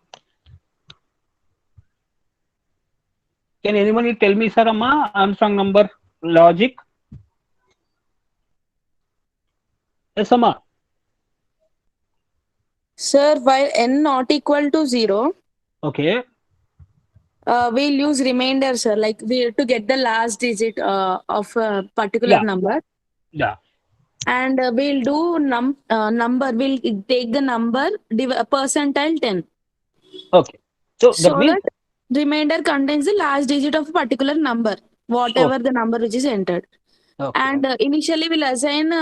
Can anybody tell me, sir, Amma, Armstrong number logic? Yes, Amma. Sir, while n not equal to 0, Okay. we'll use remainder, sir. Like we to get the last digit of a particular Yeah. number, Yeah. and we'll do number. We'll take the number percentile 10, Okay. So that so means, that remainder contains the last digit of a particular number, whatever okay. the number which is entered. Okay. And initially we'll assign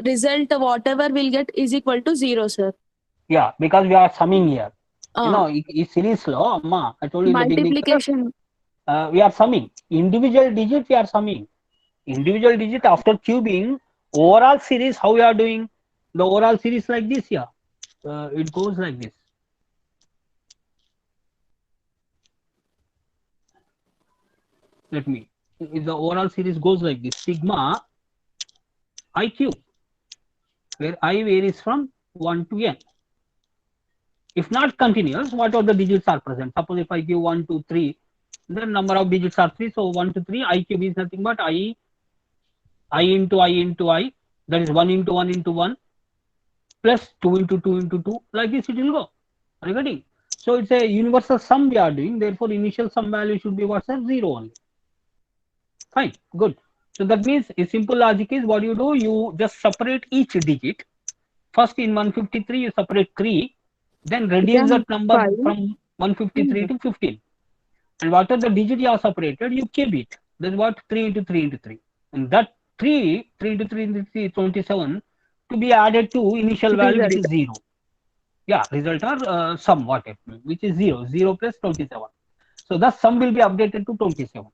result whatever we'll get is equal to 0, sir. Yeah, because we are summing here. You Uh, know, it's series law, Amma. I told you in the beginning. multiplication. We are summing. Individual digit, we are summing. Individual digit after cubing, overall series, how we are doing? The overall series like this, yeah. It goes like this. Let me. If the overall series goes like this, sigma I cube, where I varies from 1 to n. If not continuous, what are the digits are present? Suppose if I give 1, 2, 3, the number of digits are 3. So 1 to 3, I cube is nothing but I into I into I. That is 1 into 1 into 1 plus 2 into 2 into 2. Like this it will go. Are you getting? So it's a universal sum we are doing. Therefore, initial sum value should be what's 0 only. Fine. Good. So that means a simple logic is what you do, you just separate each digit. First in 153, you separate 3, then reduce Then that number 5. from 153 to 15. And what are the digit you have separated, you keep it. That's what 3 into 3 into 3. And that 3 into 3 into 3 is 27 to be added to initial value, which is 0. Yeah, result or sum, whatever, which is 0. 0 plus 27. So the sum will be updated to 27.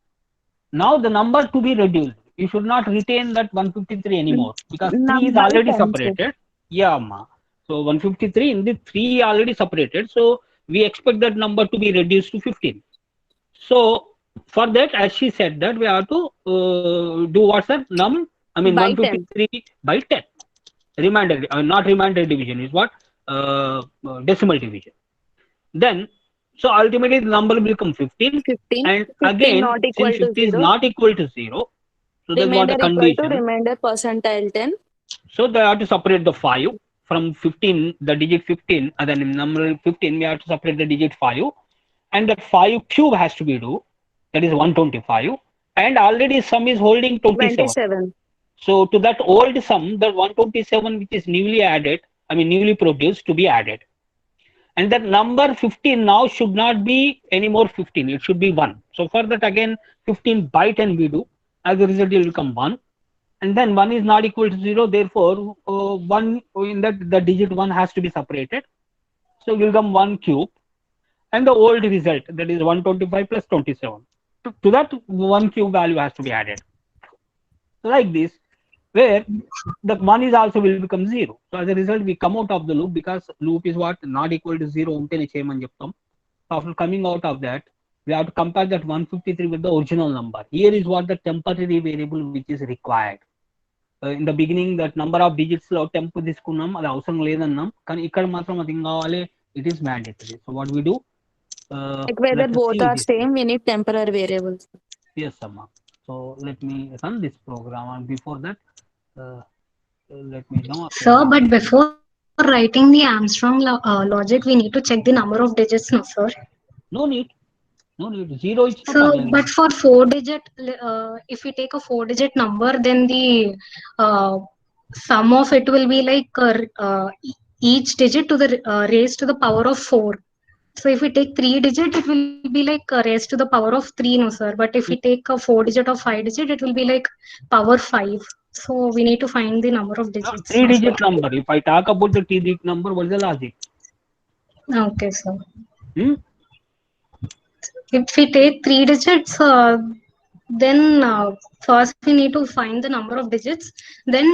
Now the number to be reduced. You should not retain that 153 anymore because 3 is Number already times, sir. separated. Yeah, ma. So 153 in the 3 already separated. So we expect that number to be reduced to 15. So for that, as she said, that we have to do what's that? By 153 by 10. Remainder, not remainder division is what? Decimal division. Then, so ultimately the number will become 15. 15. And 15 again, not equal since to 50 is 0. not equal to 0, so that's what Remainder the equal to condition. remainder percentile 10. So they have to separate the 5 from 15, the digit 15, and then number 15, we have to separate the digit 5. And that 5 cube has to be do, that is 125. And already sum is holding 27. 27. So to that old sum, that 127 which is newly added, newly produced to be added. And that number 15 now should not be any more 15, it should be 1. So for that again 15 by 10 we do, as a result it will become 1. And then 1 is not equal to 0, therefore 1 in that the digit 1 has to be separated. So it will become 1 cube. And the old result, that is 125 plus 27. To that 1 cube value has to be added. So like this, where the 1 is also will become 0. So as a result, we come out of the loop because loop is what? Not equal to 0. So after coming out of that, we have to compare that 153 with the original number. Here is what the temporary variable which is required. In the beginning, that number of digits lo temp తీసుకున్నాం అది అవసరం లేదన్నాం కానీ ఇక్కడ మాత్రం అది కావాలి, it is mandatory. So what we do, Like whether both are same, we need temporary variables. Yes, Amma. So let me run this program, and before that, let me know. Sir, but before writing the Armstrong logic, we need to check the number of digits, no, sir? No need. 0 is So, but for 4-digit, if we take a 4-digit number, then the sum of it will be like each digit to the raised to the power of 4. So if we take 3-digit, it will be like raised to the power of 3, no, sir. But if we take a 4-digit or 5-digit, it will be like power 5. So we need to find the number of digits. 3-digit number. If I talk about the 3-digit number, what is the logic? Okay, sir. If we take 3 digits, then first we need to find the number of digits, then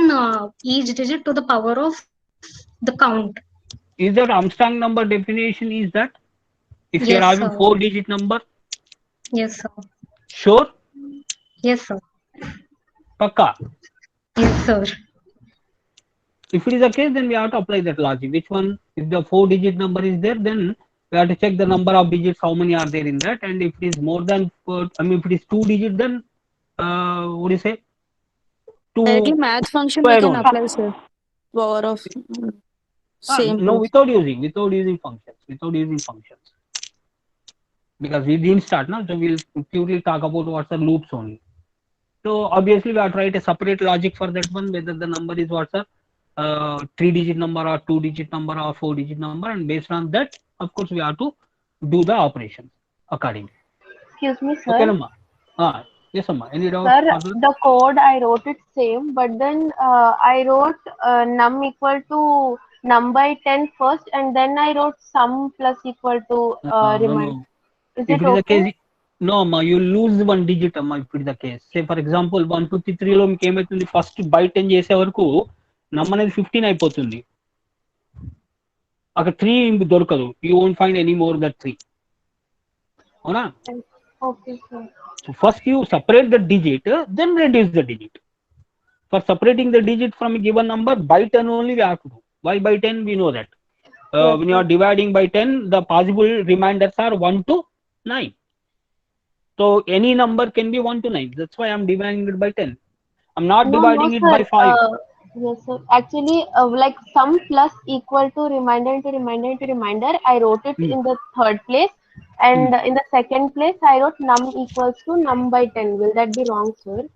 each digit to the power of the count. Is that Armstrong number definition? Is that if you are having 4-digit number? Yes, sir. Sure? Yes, sir. Pakka? Yes, sir. If it is the case, then we have to apply that logic. Which one? If the 4-digit number is there, then we have to check the number of digits, how many are there in that, and if it is more than if it is 2-digit, then what do you say? Directly Two math function we square can one. apply, sir. Power of same No, place. without using functions, because we didn't start now, so we'll purely talk about what's the loops only. So obviously we are trying a separate logic for that one, whether the number is what's a 3-digit number or 2-digit number or 4-digit number, and based on that, of course, we have to do the operations accordingly. Excuse me, sir. Okay, Amma? Yes, Amma. Any doubt? Sir, the code I wrote it same, but then I wrote num equal to num by 10 first, and then I wrote sum plus equal to remind. No. Is If it it is the okay? case, no, Amma, you lose 1 digit, Amma, if it is the case. Say, for example, 153 లో మీకు ఏమవుతుంది, first by 10 చేసే వరకు నమ్ అనేది 15 అయిపోతుంది. అక్కడ 3 దొరకదు. You won't find any more than 3. అవునా? Okay, sir. So first you separate the digit, then reduce the digit. For separating the digit from a given number, by 10 only we have to do. Why by 10? We know that. Yes, When you are dividing by 10, the possible reminders are 1 to 9. So any number can be 1 to 9. That's why I'm dividing it by 10. I'm not dividing it sir. by 5. Yes, sir. Actually, like sum plus equal to reminder into reminder into reminder, I wrote it in the third place, and in the second place, I wrote num equals to num by 10. Will that be wrong, sir?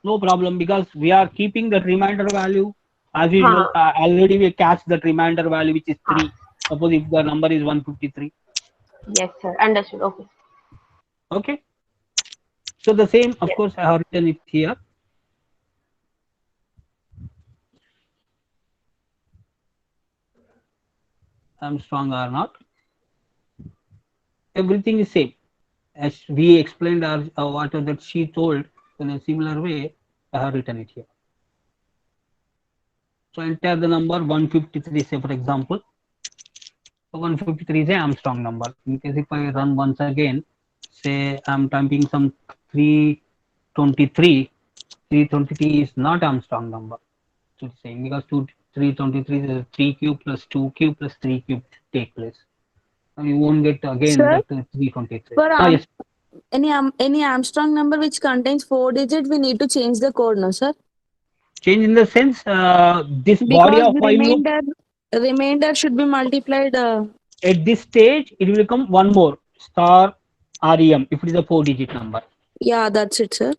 No problem, because we are keeping the reminder value. As usual, already we catch that reminder value, which is 3. Suppose if the number is 153. Yes, sir. Understood. Okay. Okay. So the same, of course, I have written it here. Armstrong or not. Everything is same. As we explained what that she told in a similar way, I have written it here. So enter the number 153, say for example. So 153 is a Armstrong number. In case if I run once again, say I'm typing some 323. 323 is not Armstrong number. So saying because 323 is 3 cube plus 2 cube plus 3 cube take place. And you won't get again Sir, that 323. For Yes. any Armstrong number which contains 4 digits, we need to change the code, no, sir? Change in the sense this Because body of the while loop remainder should be multiplied. at this stage it will become one more star rem if it is a 4-digit number. Yeah, that's it, sir.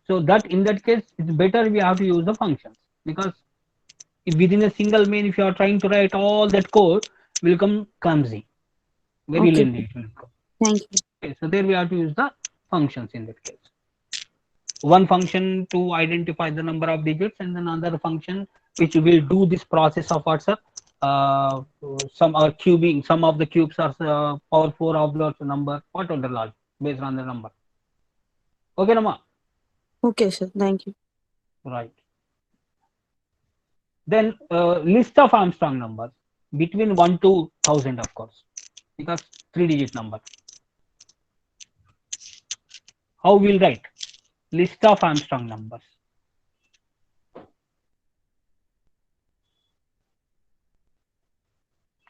So that in that case it's better we have to use the functions, because if within a single main if you are trying to write all that code will come clumsy, very Okay. lengthy it will become. Thank you. Okay, so there we have to use the functions in that case. One function to identify the number of digits, and then another function which will do this process of what's up. Some are cubing, some of the cubes are power 4 of the number, what are the logic based on the number. Okay, Nama? Okay, sir. Thank you. Right. Then list of Armstrong numbers between 1 to 1000, of course, because 3-digit number. How we'll write? List of Armstrong numbers.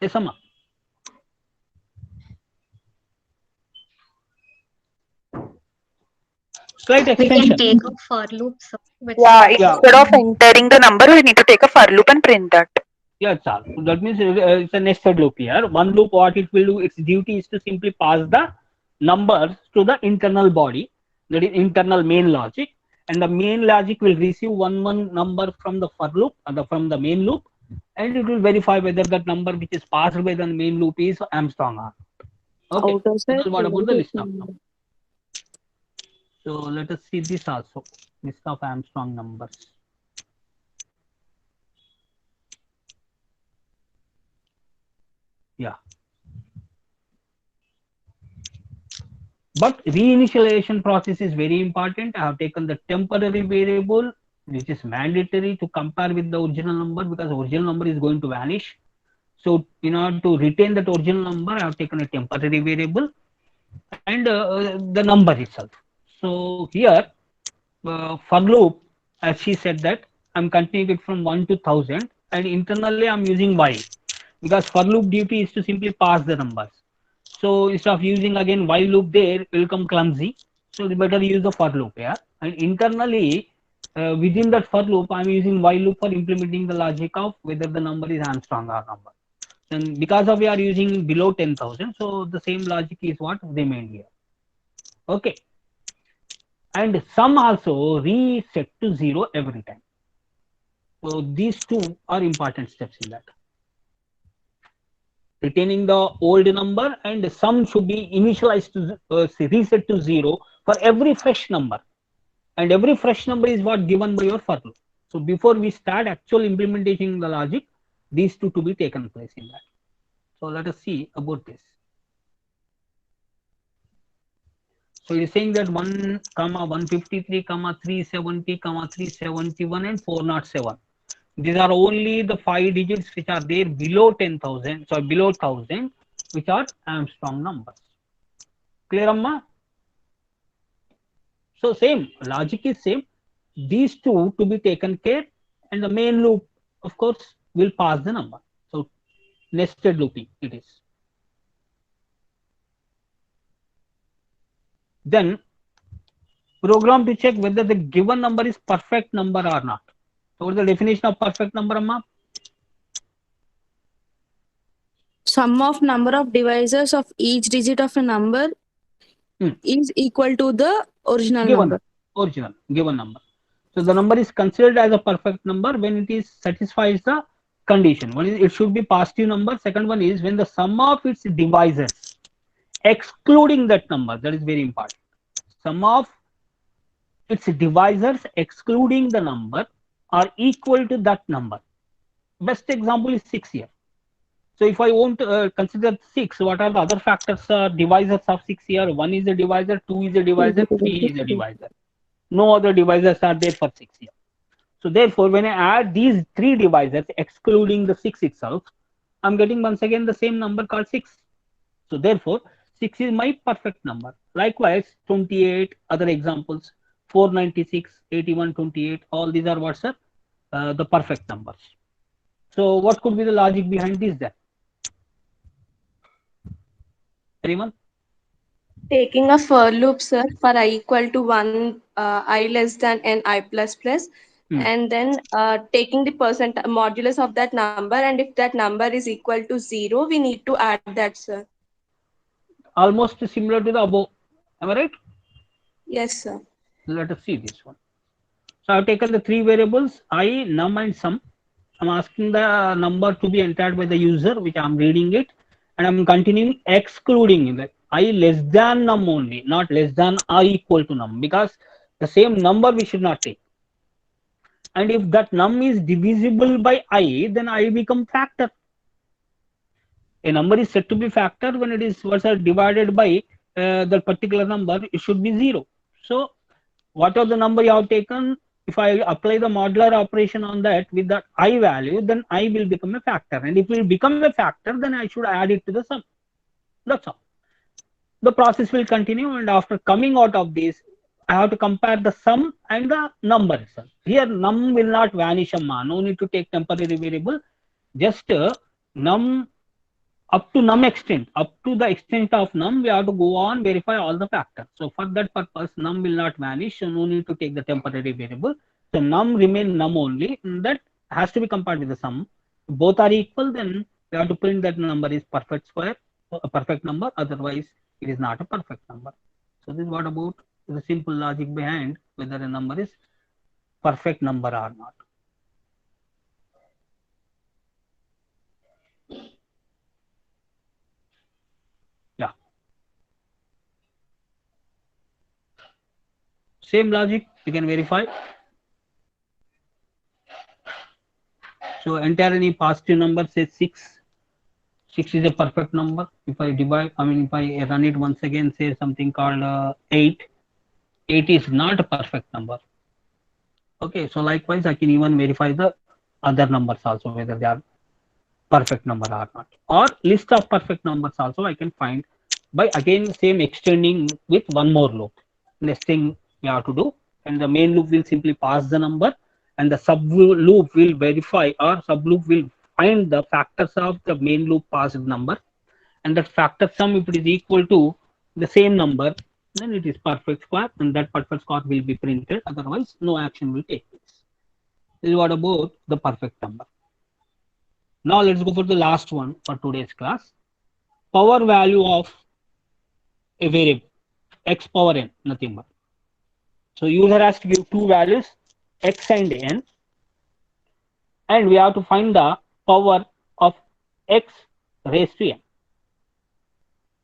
Yes, Amma. Slight We extension. can take a for loop. So Yeah, instead of entering the number, we need to take a for loop and print that. Yeah, so that means it's a nested loop here. One loop, what it will do, its duty is to simply pass the numbers to the internal body, that is internal main logic, and the main logic will receive one number from the for loop, from the main loop, and it will verify whether that number which is passed by the main loop is Armstrong or not. Okay. Outer side, So what about the list of number. numbers? So let us see this also, list of Armstrong numbers. Yeah. But reinitialization process is very important. I have taken the temporary variable, which is mandatory to compare with the original number, because the original number is going to vanish. So in order to retain that original number, I have taken a temporary variable and the number itself. So here for loop, as she said that I'm continuing it from 1 to 1000, and internally I'm using while, because for loop duty is to simply pass the numbers. So instead of using again while loop there, it will come clumsy. So it's better use the for loop here. And internally, within that for loop, I'm using while loop for implementing the logic of whether the number is Armstrong or number. And because of we are using below 10,000, so the same logic is what remained here. Okay. And sum also reset to 0 every time. So these two are important steps in that. Retaining the old number, and sum should be initialized to reset to 0 for every fresh number, and every fresh number is what given by your for loop. So before we start actual implementation the logic, these two to be taken place in that. So let us see about this. So it is saying that 1, 153, 370, 371 and 407. These are only the 5 digits which are there below 10,000, so below 1000, which are Armstrong numbers. Clear, Amma? So same, logic is same. These two to be taken care, and the main loop, of course, will pass the number. So nested looping it is. Then program to check whether the given number is perfect number or not. So what is the definition of perfect number, Amma? Sum of number of divisors of each digit of a number is equal to the original number. Given number. So the number is considered as a perfect number when it is satisfies the condition. One is it should be positive number. Second one is when the sum of its divisors, excluding that number, that is very important. Sum of its divisors excluding the number are equal to that number. Best example is 6 here. So if I want to consider 6, what are the other factors, divisors of 6 here? 1 is a divisor, 2 is a divisor, 3 is a divisor. No other divisors are there for 6 here. So therefore, when I add these 3 divisors, excluding the 6 itself, I'm getting once again the same number called 6. So therefore, 6 is my perfect number. Likewise, 28, other examples, 496, 81, 28, all these are what's the perfect numbers. So what could be the logic behind this then? Anyone? Taking a for loop, sir, for I equal to 1, I less than n, I plus plus, and then taking the percent modulus of that number, and if that number is equal to 0, we need to add that, sir. Almost similar to the above. Am I right? Yes, sir. Let us see this one. So I've taken the 3 variables, I, num and sum. I'm asking the number to be entered by the user, which I'm reading it, and I'm continuing excluding it. I less than num only, not less than I equal to num, because the same number we should not take. And if that num is divisible by I, then I become factor. A number is said to be factor when it is divided by that particular number, it should be 0. So what are the number you have taken? If I apply the modular operation on that with that I value, then I will become a factor. And if it will become a factor, then I should add it to the sum. That's all. The process will continue, and after coming out of this, I have to compare the sum and the number itself. Here, num will not vanish, Amma. No need to take temporary variable. Just num up to num extent, up to the extent of num, we have to go on verify all the factors. So for that purpose, num will not vanish, so no need to take the temporary variable. So num remain num only, and that has to be compared with the sum. If both are equal, then we have to print that number is perfect square, a perfect number, otherwise it is not a perfect number. So this is what about the simple logic behind whether a number is perfect number or not. Yeah. Same logic, you can verify. So enter any positive number, say 6. 6 is a perfect number. If I divide, if I run it once again, say something called 8. 8 is not a perfect number. Okay, so likewise, I can even verify the other numbers also, whether they are perfect number or not. Or list of perfect numbers also I can find by again same extending with one more loop. Nesting we have to do, and the main loop will simply pass the number, and the sub loop will verify, or sub loop will find the factors of the main loop passed number, and that factor sum, if it is equal to the same number, then it is perfect square, and that perfect square will be printed. Otherwise, no action will take place. This is what about the perfect number. Now let's go for the last one for today's class. Power value of a variable, x power n, nothing but. So user has to give two values, x and n, and we have to find the power of x raised to n.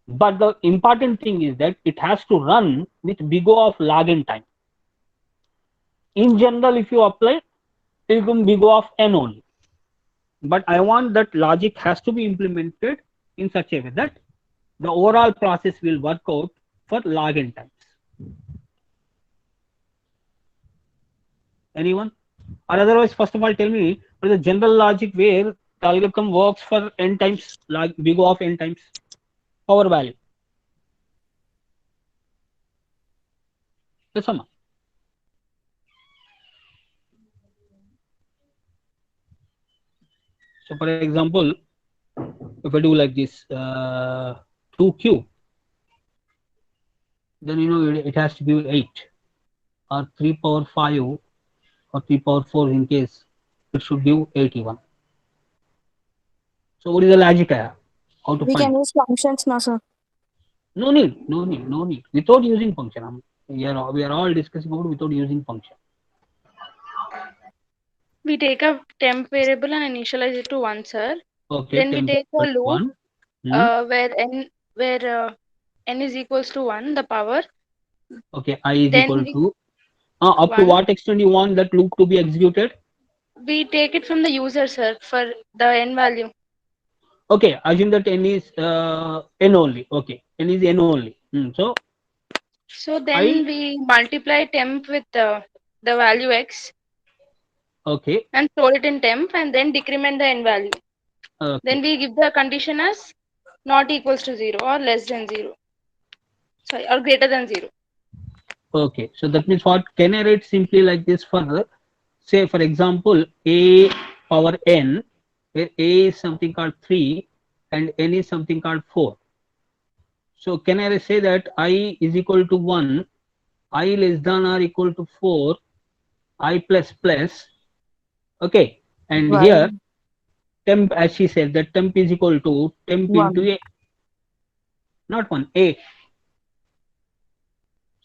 But the important thing is that it has to run with big O of log n time. In general, if you apply, it will big O of n only. But I want that logic has to be implemented in such a way that the overall process will work out for log n times. Anyone? Or otherwise, first of all, tell me what is the general logic where the algorithm works for n times log big O of n times power value. Yes, Amma. So, for example, if I do like this 2q, then you know it has to be 8, or 3 power 5, or 3 power 4 in case it should give 81. So what is the logic I have? How to We find? can use functions now, sir. No need. Without using function. We are all discussing about without using function. We take a temp variable and initialize it to 1, sir. Okay. Then we take a loop 1. where n is equals to 1, the power. Okay, I is Then equal we, to up to 1. what extent you want that loop to be executed? We take it from the user, sir, for the n value. Okay, assume that n is n only. Okay, n is n only. So then we multiply temp with the value x. Okay. And store it in temp, and then decrement the n value. Okay. Then we give the condition as not equals to 0 or less than 0. Sorry, or greater than 0. Okay, so that means what? Can I write simply like this for, say, for example, a power n, where a is something called 3 and n is something called 4. So can I say that I is equal to 1, I less than or equal to 4, I plus plus. Okay, and Right. here temp, as she said, that temp is equal to temp 1. into a, not 1, a.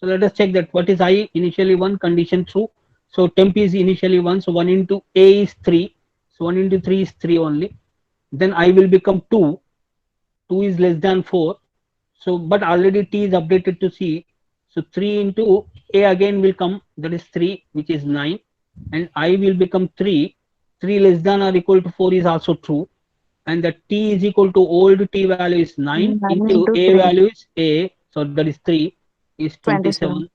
So let us check that what is I initially 1, condition true. So temp is initially 1, so 1 into a is 3. So 1 into 3 is 3 only. Then I will become 2. 2 is less than 4. So but already t is updated to c. So 3 into a again will come, that is 3, which is 9. And I will become 3. 3 less than or equal to 4 is also true. And the t is equal to old t value is 9 9 into into a 3. value is a. So that is 3 is 27.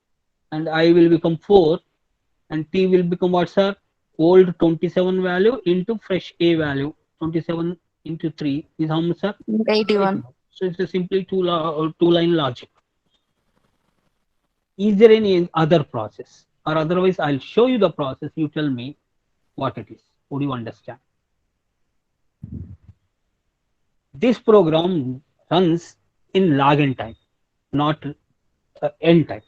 And I will become 4, and t will become what, sir? Old 27 value into fresh a value. 27 into 3 is how much, sir? 81. So it's a simply two-line logic. Is there any other process, or otherwise I'll show you the process, you tell me what it is? Would you understand? This program runs in log n time, not n time.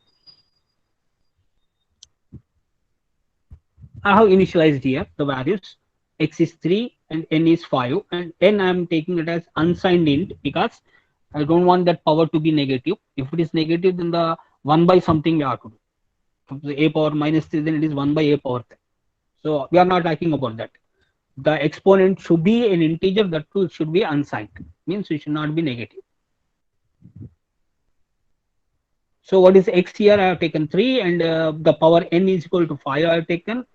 I have initialized here the values. X is 3 and n is 5, and n I am taking it as unsigned int because I don't want that power to be negative. If it is negative, then the 1 by something we have to do. If a power minus 3, then it is 1 by a power 3. So we are not talking about that. The exponent should be an integer, that too should be unsigned, means it should not be negative. So what is x here? I have taken 3, and the power n is equal to 5 I have taken,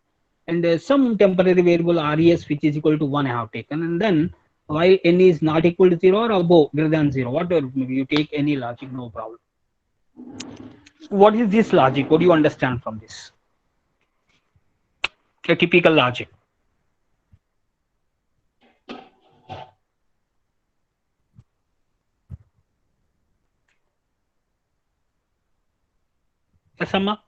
and some temporary variable res which is equal to 1 I have taken, and then while n is not equal to 0 or above greater than 0, whatever, maybe you take any logic, no problem. What is this logic? What do you understand from this? A typical logic. Yes, Amma?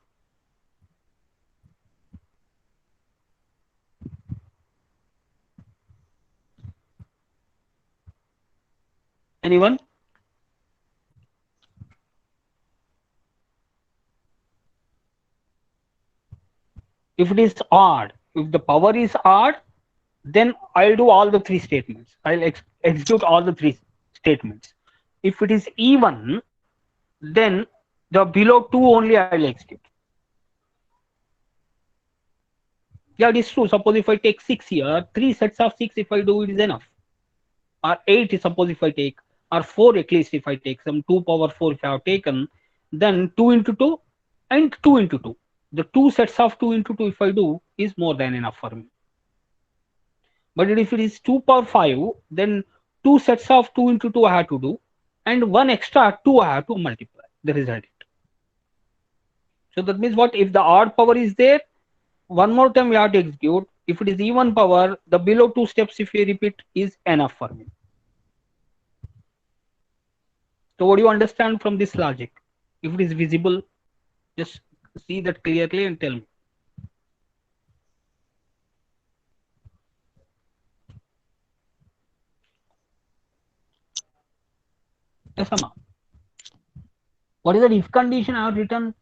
Anyone? If it is odd, if the power is odd, then I'll do all the three statements. I'll execute all the three statements. If it is even, then the below two only I'll execute. Yeah, it is true. Suppose if I take 6 here, 3 sets of 6 if I do it is enough. Or 8 suppose if I take, or 4 at least if I take, some 2 power 4 if I have taken, then 2 into 2 and 2 into 2. The 2 sets of 2 into 2 if I do is more than enough for me. But if it is 2 power 5, then 2 sets of 2 into 2 I have to do, and 1 extra 2 I have to multiply the result. So that means what? If the odd power is there, one more time we have to execute. If it is even power, the below 2 steps if we repeat is enough for me. So what do you understand from this logic? If it is visible, just see that clearly and tell me. Yes, Amma. What is the if condition I have written?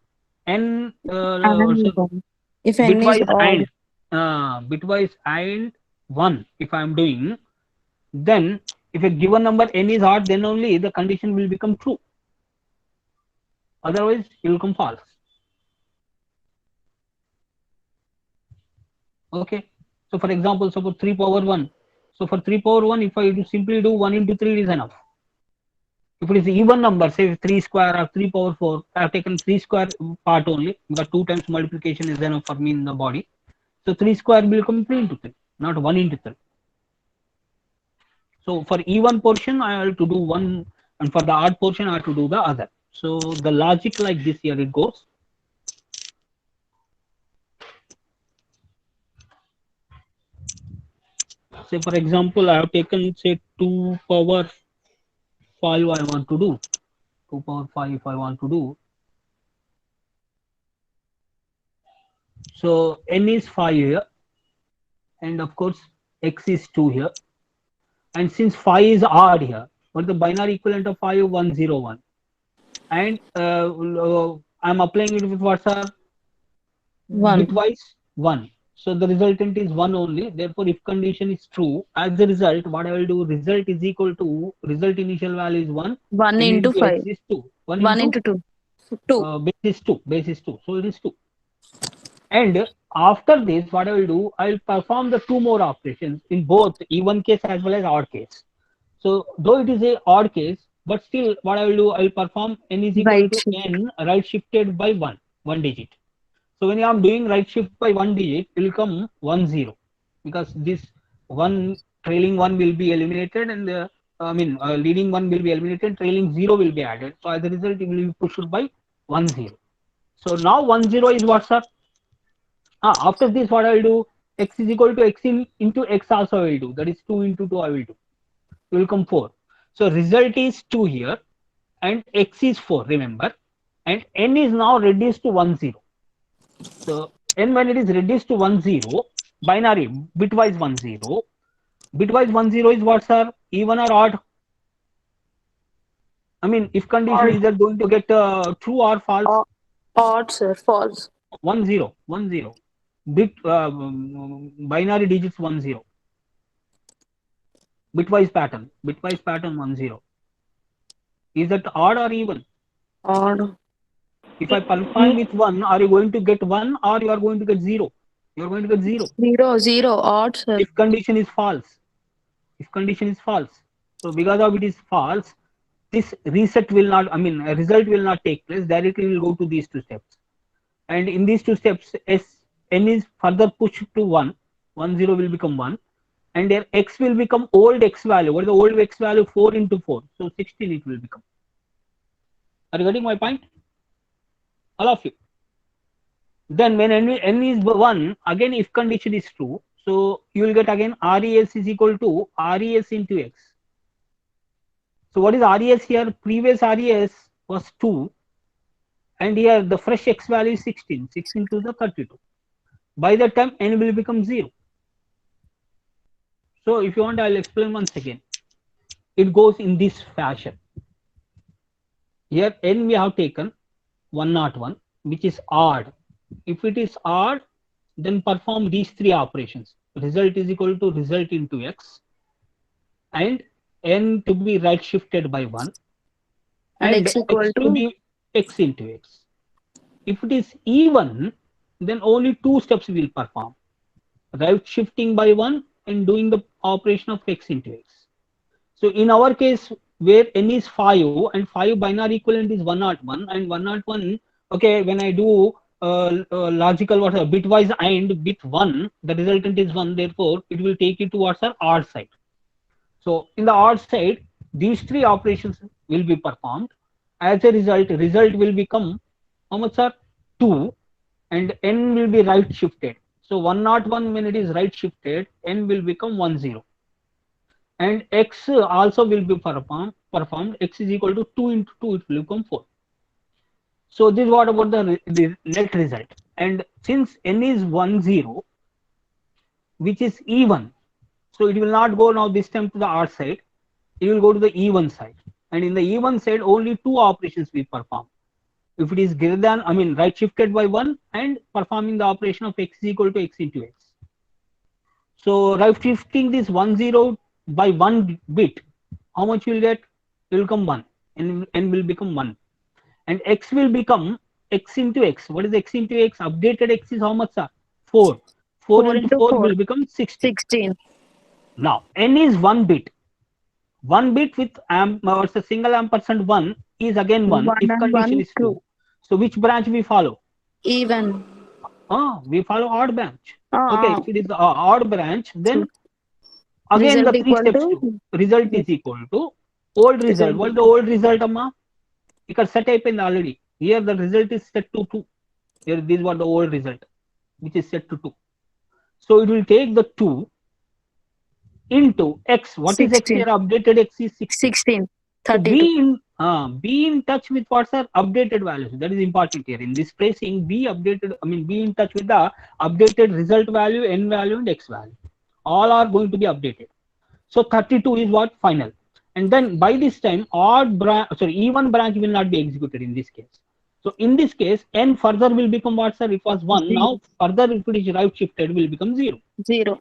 N If n is bitwise odd. and bitwise and 1 if I am doing, then if a given number n is odd, then only the condition will become true. Otherwise, it will come false. Okay. So for example, suppose 3 power 1. So for 3 power 1, if I simply do 1 into 3 is enough. If it is even number, say 3 square or 3 power 4, I have taken 3 square part only, because 2 times multiplication is enough for me in the body. So 3 square will become 3 into 3, not 1 into 3. So for even portion, I have to do one, and for the odd portion, I have to do the other. So the logic like this here it goes. Say for example, I have taken say 2 power 5 I want to do. 2 power 5 if I want to do. So n is 5 here, and of course x is 2 here. And since 5 is odd here, what the binary equivalent of 5? 101. And I'm applying it with what's our 1. bitwise 1. So the resultant is 1 only. Therefore, if condition is true, as a result, what I will do, result is equal to, result initial value is 1. 1 N into into 5. x is 2. 1 into 2. 2. Base is 2. Base is 2. So it is 2. And after this, what I will do, I will perform the 2 more operations in both even case as well as odd case. So though it is a odd case, but still what I will do, I will perform n is equal Right to shift. n right shifted by 1 digit. So when I am doing right shift by 1 digit, it will come 1 0, because this one trailing 1 will be eliminated, and leading 1 will be eliminated, trailing 0 will be added. So as a result, it will be pushed by 1 0. So now 1 0 is what, sir? After this, what I will do, x is equal to x into x also I will do. That is 2 into 2 I will do. It will come 4. So result is 2 here, and x is 4, remember, and n is now reduced to 1 0. So n, when it is reduced to 1 0, binary bitwise 1 0, bitwise 1 0 is what, sir? Even or odd? I mean, if condition is that going to get true or false? Odd, sir. False. 1 0 1 0 bit binary digits 1 0, bitwise pattern 1 0. Is that odd or even? Odd. If I perform with 1, are you going to get 1 or you are going to get 0? You are going to get 0. 0, 0. Odd, sir. If condition is false. If condition is false. So because of it is false, this reset will not, a result will not take place. Directly will go to these 2 steps. And in these 2 steps, n is further pushed to 1. 1 0 will become 1. And their x will become old x value. What is the old x value? 4 into 4. So 16 it will become. Are you getting my point? All of you. Then when n is 1, again if condition is true, so you will get again res is equal to res into x. So what is res here? Previous res was 2, and here the fresh x value is 16. 6 into the 32. By that time n will become 0. So if you want, I'll explain once again. it goes in this fashion. Here n we have taken 101, which is odd. If it is odd, then perform these three operations. Result is equal to result into x, and n to be right shifted by 1, And and x equal x to to be x into x. If it is even, then only two steps will perform: right shifting by 1 and doing the operation of x into x. So in our case, where n is 5 and 5 binary equivalent is 101 and 101, okay, when I do logical whatever bitwise AND bit 1, the resultant is 1, therefore it will take it towards our odd side. So in the odd side, these three operations will be performed. As a result will become how much, sir? 2, and n will be right shifted. So 101, when it is right shifted, n will become 10, and x also will be performed. X is equal to 2 into 2, it will become 4. So this is what about the net result. And since n is 10, which is even, so it will not go now this time to the odd side, it will go to the even side, and in the even side only two operations we perform. If it is greater than, I mean right shifted by 1 and performing the operation of x is equal to x into x. So right shifting this 10 by 1 bit, how much you will get? It will come 1, and n will become 1, and x will become x into x. What is x into x? Updated x is how much, sir? 4. 4 into 4 will become 16. 16. Now n is 1 bit. 1 bit with a single ampersand 1 is again 1 if and condition 1, is true. So which branch we follow? Even. We follow odd branch. Ah, Okay, ah. if it is the odd branch, then again Result the three equal steps to- to result is equal to old result. Result. What is the old result, amma? Because set అయిపోయింది already. Here the result is set to 2. Here this was the old result, which is set to 2. So it will take the 2 into x. What is x 16. here? Updated x is 16. 16. So 32. be in touch with what's our updated values. That is important here. In this placing, be in touch with the updated result value, n value, and x value. All are going to be updated. So 32 is what? Final. And then by this time, even branch will not be executed in this case. So in this case, n further will become what, sir? It was 1. Now further, if it is right shifted, will become 0. 0.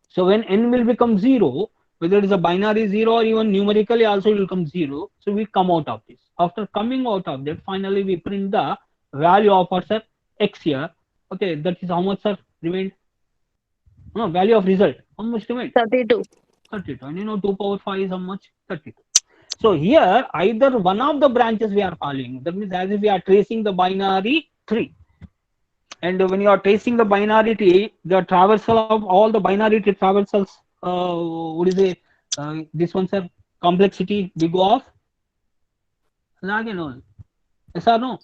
So when n will become 0, whether it is a binary 0 or even numerically also it will come 0. So we come out of this. After coming out of that, finally we print the value of our, sir, x here. Okay, that is how much, sir, remained? No, value of result. How much remained? 32. 32. And you know 2 power 5 is how much? 32. So here either one of the branches we are following. That means as if we are tracing the binary tree. And when you are tracing the binary tree, the traversal of all the binary tree traversals, what is it? This one, sir, complexity, big O of log and all. Yes or no?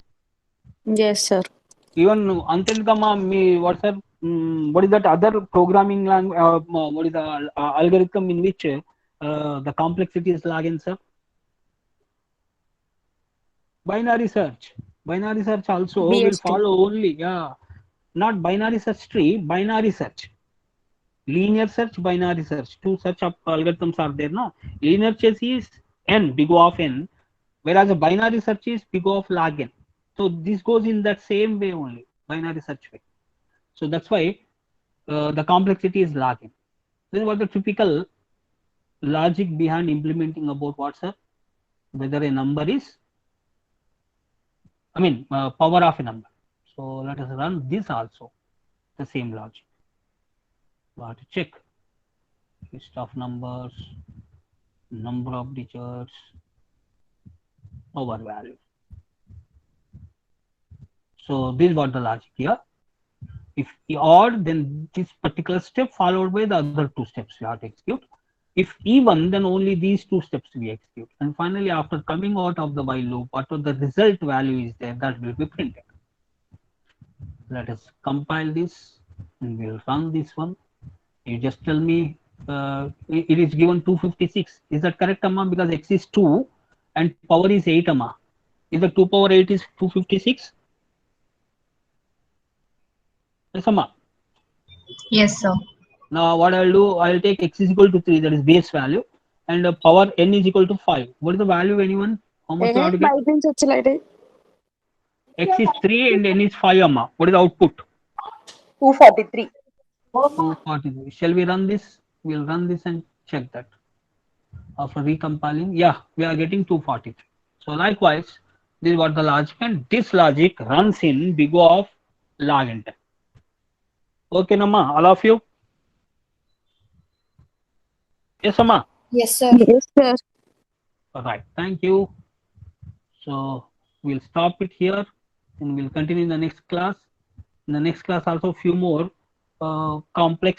Yes, sir. Even what, sir? What is that other programming language? What is the algorithm in which the complexity is log n, sir? Binary search. Binary search also will BST. follow only, not binary search tree, binary search. Linear search, binary search. Two such algorithms are there, no? Linear search is n, big O of n, whereas a binary search is big O of log n. So this goes in that same way only, binary search way. So that's why the complexity is log n. This is what the typical logic behind implementing about what, sir? Whether a number is, power of a number. So let us run this also, the same logic. We have to check list of numbers, number of digits, power value. So this is what the logic here. If odd, then this particular step followed by the other two steps we have to execute. If even, then only these two steps we execute. And finally, after coming out of the while loop, whatever the result value is there, that will be printed. Let us compile this and we'll run this one. You just tell me it is given 256. Is that correct, Amma? Because x is 2 and power is 8, Amma. Is the 2 power 8 is 256? Yes, Amma. Yes, sir. Now what I'll do, I'll take x is equal to 3, that is base value, and power n is equal to 5. What is the value, anyone? How much you have to get? బయట నుంచి వచ్చేలాంటి X is 3 and n is 5, amma. What is the output? 243. 243. Shall we run this? We'll run this and check that. After recompiling, yeah, we are getting 243. So likewise, this is what the logic, and this logic runs in big O of log n time. Okay, Nama, all of you? Yes, Amma? Yes, sir. Yes, sir. All right, thank you. So we'll stop it here and we'll continue in the next class. In the next class, also few more complex